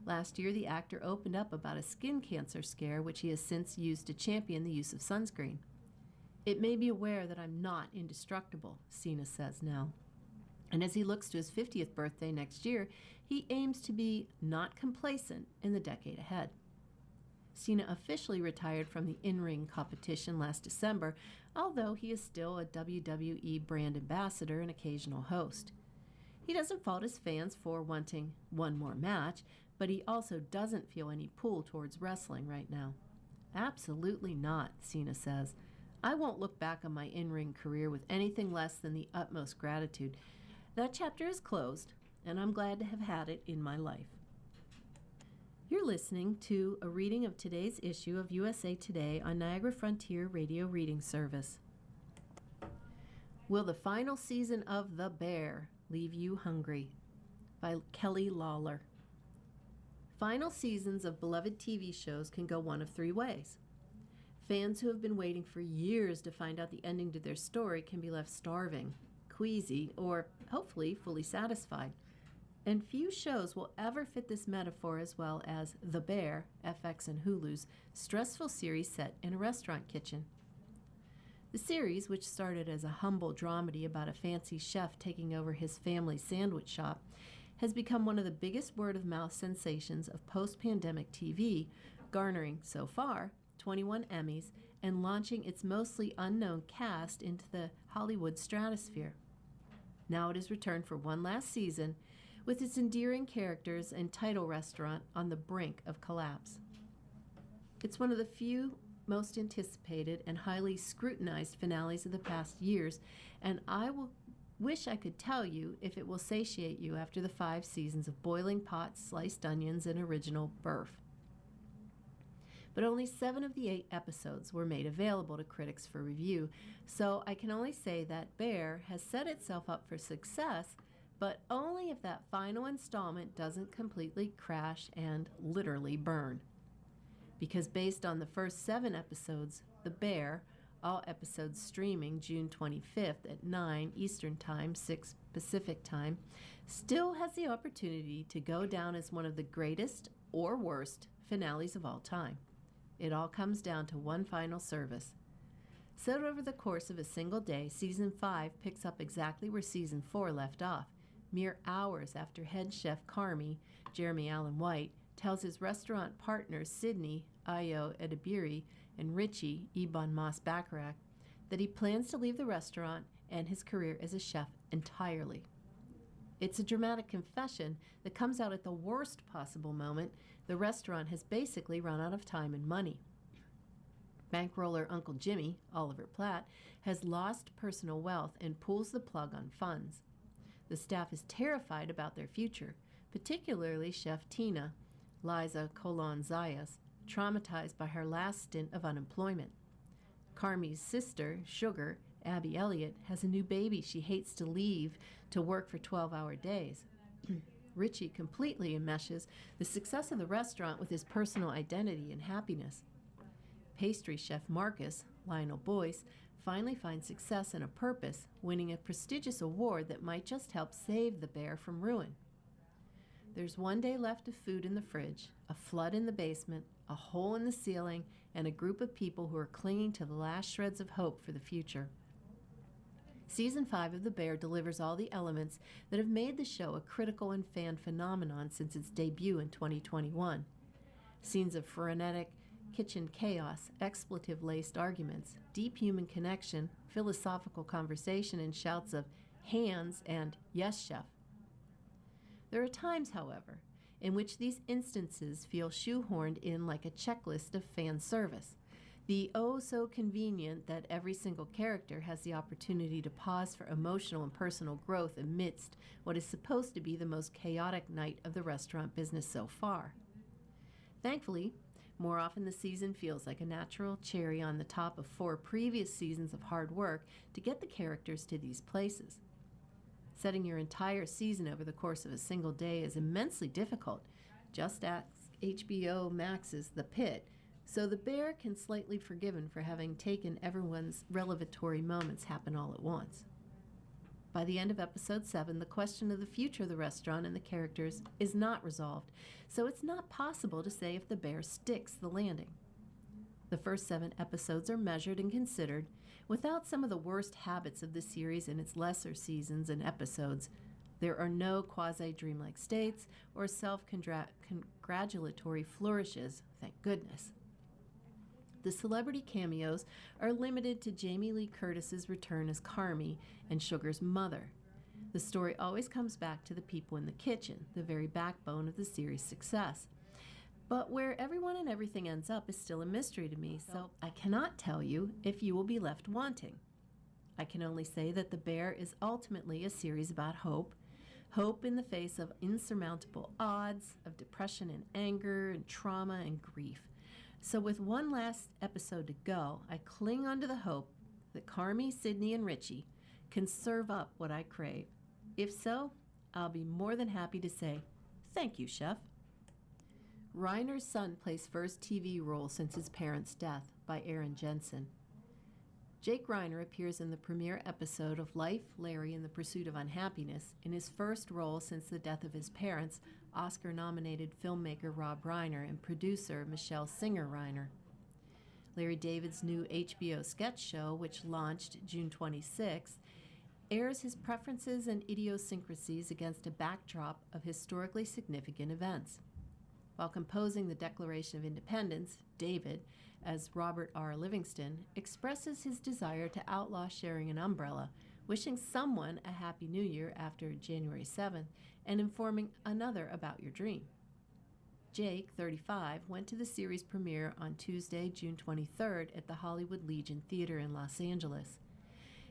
Last year, the actor opened up about a skin cancer scare, which he has since used to champion the use of sunscreen. It made me aware that I'm not indestructible, Sina says now. And as he looks to his 50th birthday next year, he aims to be not complacent in the decade ahead. Sina officially retired from the in-ring competition last December, although he is still a WWE brand ambassador and occasional host. He doesn't fault his fans for wanting one more match, but he also doesn't feel any pull towards wrestling right now. Absolutely not, Sina says. I won't look back on my in-ring career with anything less than the utmost gratitude. That chapter is closed, and I'm glad to have had it in my life. You're listening to a reading of today's issue of USA Today on Niagara Frontier Radio Reading Service. Will the final season of The Bear leave you hungry? By Kelly Lawler. Final seasons of beloved TV shows can go one of three ways. Fans who have been waiting for years to find out the ending to their story can be left starving, queasy, or hopefully fully satisfied. And few shows will ever fit this metaphor as well as The Bear, FX and Hulu's stressful series set in a restaurant kitchen. The series, which started as a humble dramedy about a fancy chef taking over his family's sandwich shop, has become one of the biggest word-of-mouth sensations of post-pandemic TV, garnering, so far, 21 Emmys and launching its mostly unknown cast into the Hollywood stratosphere. Now it has returned for one last season, with its endearing characters and title restaurant on the brink of collapse. It's one of the few most anticipated and highly scrutinized finales of the past years, and I wish I could tell you if it will satiate you after the 5 seasons of boiling pots, sliced onions, and original burf. But only 7 of the 8 episodes were made available to critics for review, so I can only say that Bear has set itself up for success, but only if that final installment doesn't completely crash and literally burn. Because based on the first 7 episodes, The Bear, all episodes streaming June 25th at 9 Eastern Time, 6 Pacific Time, still has the opportunity to go down as one of the greatest or worst finales of all time. It all comes down to one final service. Set over the course of a single day, Season 5 picks up exactly where Season 4 left off, mere hours after head chef Carmy, Jeremy Allen White, tells his restaurant partners Sydney, Ayo Edebiri, and Richie, Ebon Moss-Bacharach, that he plans to leave the restaurant and his career as a chef entirely. It's a dramatic confession that comes out at the worst possible moment. The restaurant has basically run out of time and money. Bankroller Uncle Jimmy, Oliver Platt, has lost personal wealth and pulls the plug on funds. The staff is terrified about their future, particularly Chef Tina, Liza Colon-Zayas, traumatized by her last stint of unemployment. Carmy's sister, Sugar, Abby Elliott, has a new baby she hates to leave to work for 12-hour days. Richie completely enmeshes the success of the restaurant with his personal identity and happiness. Pastry chef Marcus, Lionel Boyce, finally finds success and a purpose, winning a prestigious award that might just help save the bear from ruin. There's one day left of food in the fridge, a flood in the basement, a hole in the ceiling, and a group of people who are clinging to the last shreds of hope for the future. Season 5 of The Bear delivers all the elements that have made the show a critical and fan phenomenon since its debut in 2021. Scenes of frenetic kitchen chaos, expletive-laced arguments, deep human connection, philosophical conversation, and shouts of "hands" and "yes, chef." There are times, however, in which these instances feel shoehorned in like a checklist of fan service. The so convenient that every single character has the opportunity to pause for emotional and personal growth amidst what is supposed to be the most chaotic night of the restaurant business so far. Thankfully, more often the season feels like a natural cherry on the top of 4 previous seasons of hard work to get the characters to these places. Setting your entire season over the course of a single day is immensely difficult. Just ask HBO Max's The Pit, so The Bear can slightly be forgiven for having taken everyone's revelatory moments happen all at once. By the end of episode 7, the question of the future of the restaurant and the characters is not resolved, so it's not possible to say if The Bear sticks the landing. The first 7 episodes are measured and considered, without some of the worst habits of the series in its lesser seasons and episodes. There are no quasi-dreamlike states or self-congratulatory flourishes, thank goodness. The celebrity cameos are limited to Jamie Lee Curtis's return as Carmy and Sugar's mother. The story always comes back to the people in the kitchen, the very backbone of the series' success. But where everyone and everything ends up is still a mystery to me, so I cannot tell you if you will be left wanting. I can only say that The Bear is ultimately a series about hope. Hope in the face of insurmountable odds, of depression and anger and trauma and grief. So with one last episode to go, I cling onto the hope that Carmy, Sydney, and Richie can serve up what I crave. If so, I'll be more than happy to say, "Thank you, Chef." Reiner's son plays first TV role since his parents' death, by Aaron Jensen. Jake Reiner appears in the premiere episode of Life, Larry, and the Pursuit of Unhappiness, in his first role since the death of his parents, Oscar-nominated filmmaker Rob Reiner and producer Michelle Singer Reiner. Larry David's new HBO sketch show, which launched June 26, airs his preferences and idiosyncrasies against a backdrop of historically significant events. While composing the Declaration of Independence, David, as Robert R. Livingston, expresses his desire to outlaw sharing an umbrella, wishing someone a Happy New Year after January 7th, and informing another about your dream. Jake, 35, went to the series premiere on Tuesday, June 23rd at the Hollywood Legion Theater in Los Angeles.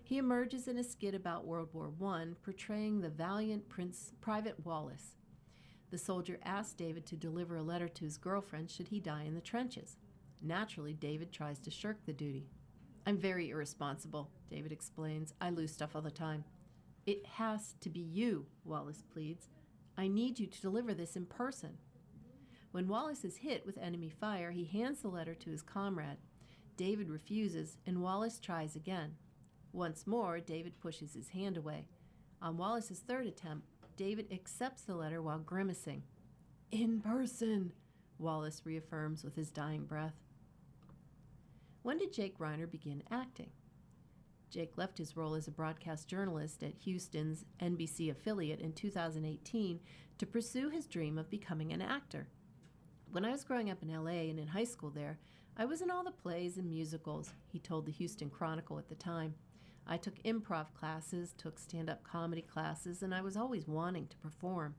He emerges in a skit about World War I, portraying the valiant Private Wallace. The soldier asked David to deliver a letter to his girlfriend should he die in the trenches. Naturally, David tries to shirk the duty. "I'm very irresponsible," David explains. "I lose stuff all the time." "It has to be you," Wallace pleads. "I need you to deliver this in person." When Wallace is hit with enemy fire, he hands the letter to his comrade. David refuses, and Wallace tries again. Once more, David pushes his hand away. On Wallace's third attempt, David accepts the letter while grimacing. "In person," Wallace reaffirms with his dying breath. When did Jake Reiner begin acting? Jake left his role as a broadcast journalist at Houston's NBC affiliate in 2018 to pursue his dream of becoming an actor. "When I was growing up in LA and in high school there, I was in all the plays and musicals," he told the Houston Chronicle at the time. "I took improv classes, took stand-up comedy classes, and I was always wanting to perform."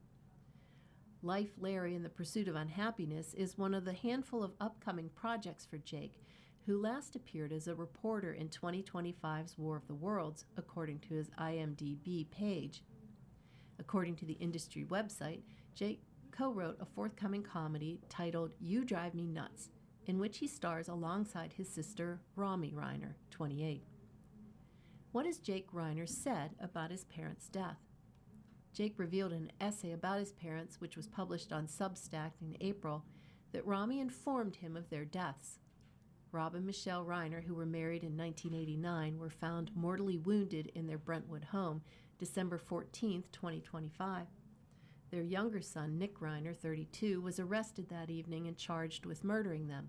Life, Larry, and the Pursuit of Unhappiness is one of the handful of upcoming projects for Jake, who last appeared as a reporter in 2025's War of the Worlds, according to his IMDb page. According to the industry website, Jake co-wrote a forthcoming comedy titled You Drive Me Nuts, in which he stars alongside his sister, Romy Reiner, 28. What has Jake Reiner said about his parents' death? Jake revealed in an essay about his parents, which was published on Substack in April, that Romy informed him of their deaths. Rob and Michelle Reiner, who were married in 1989, were found mortally wounded in their Brentwood home December 14, 2025. Their younger son, Nick Reiner, 32, was arrested that evening and charged with murdering them.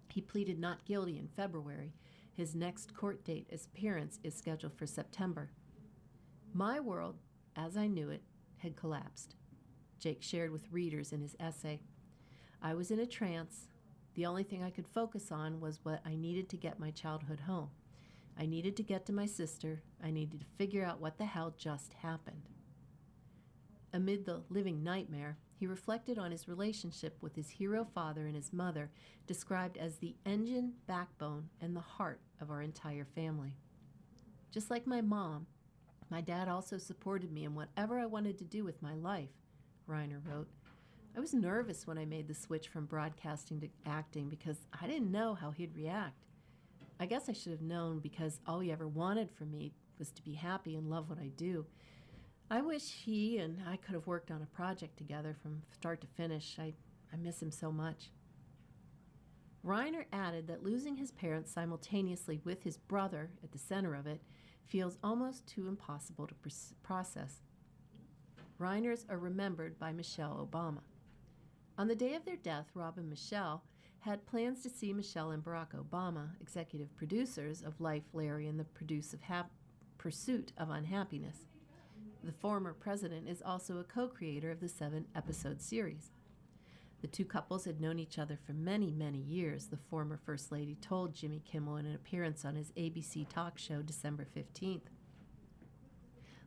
He pleaded not guilty in February. His next court date appearance is scheduled for September. "My world, as I knew it, had collapsed," Jake shared with readers in his essay. "I was in a trance. The only thing I could focus on was what I needed to get my childhood home. I needed to get to my sister. I needed to figure out what the hell just happened." Amid the living nightmare, he reflected on his relationship with his hero father and his mother, described as the engine, backbone, and the heart of our entire family. "Just like my mom, my dad also supported me in whatever I wanted to do with my life," Reiner wrote. "I was nervous when I made the switch from broadcasting to acting because I didn't know how he'd react. I guess I should have known because all he ever wanted from me was to be happy and love what I do. I wish he and I could have worked on a project together from start to finish. I miss him so much." Reiner added that losing his parents simultaneously with his brother at the center of it feels almost too impossible to process. Reiners are remembered by Michelle Obama. On the day of their death, Rob and Michelle had plans to see Michelle and Barack Obama, executive producers of Life, Larry, and the Pursuit of Unhappiness. The former president is also a co-creator of the 7-episode series. The two couples had known each other for many, many years, the former First Lady told Jimmy Kimmel in an appearance on his ABC talk show December 15th.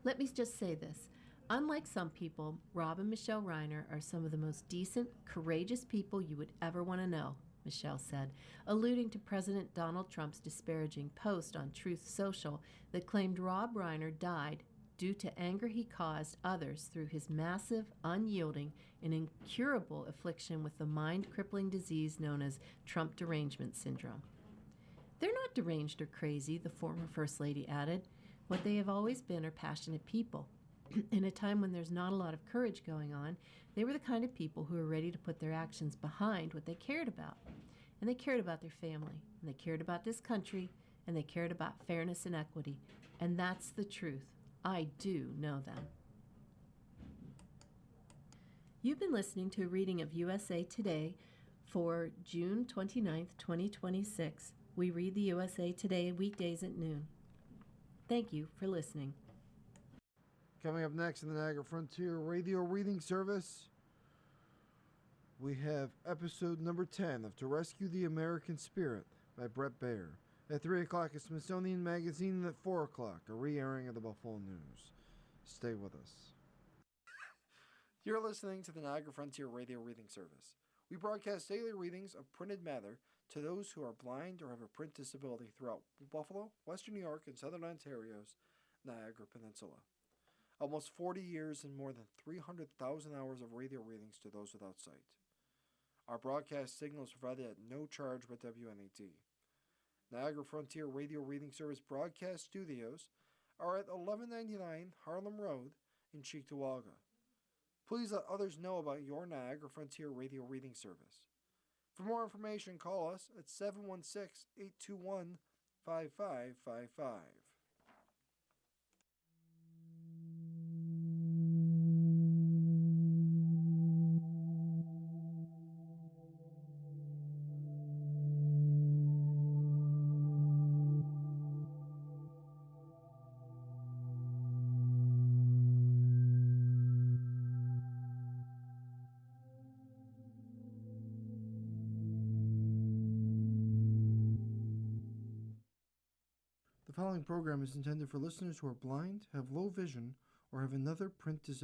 "Let me just say this. Unlike some people, Rob and Michelle Reiner are some of the most decent, courageous people you would ever want to know," Michelle said, alluding to President Donald Trump's disparaging post on Truth Social that claimed Rob Reiner died due to anger he caused others through his massive, unyielding, and incurable affliction with the mind-crippling disease known as Trump derangement syndrome. "They're not deranged or crazy," the former First Lady added. "What they have always been are passionate people. In a time when there's not a lot of courage going on, they were the kind of people who were ready to put their actions behind what they cared about. And they cared about their family, and they cared about this country, and they cared about fairness and equity. And that's the truth. I do know them." You've been listening to a reading of USA Today for June 29th, 2026. We read the USA Today weekdays at noon. Thank you for listening. Coming up next in the Niagara Frontier Radio Reading Service, we have episode number 10 of To Rescue the American Spirit by Bret Baier. At 3 o'clock, a Smithsonian Magazine, and at 4 o'clock, a re-airing of the Buffalo News. Stay with us. You're listening to the Niagara Frontier Radio Reading Service. We broadcast daily readings of printed matter to those who are blind or have a print disability throughout Buffalo, Western New York, and Southern Ontario's Niagara Peninsula. Almost 40 years and more than 300,000 hours of radio readings to those without sight. Our broadcast signal is provided at no charge by WNET. Niagara Frontier Radio Reading Service broadcast studios are at 1199 Harlem Road in Cheektowaga. Please let others know about your Niagara Frontier Radio Reading Service. For more information, call us at 716-821-5555. The following program is intended for listeners who are blind, have low vision, or have another print disability.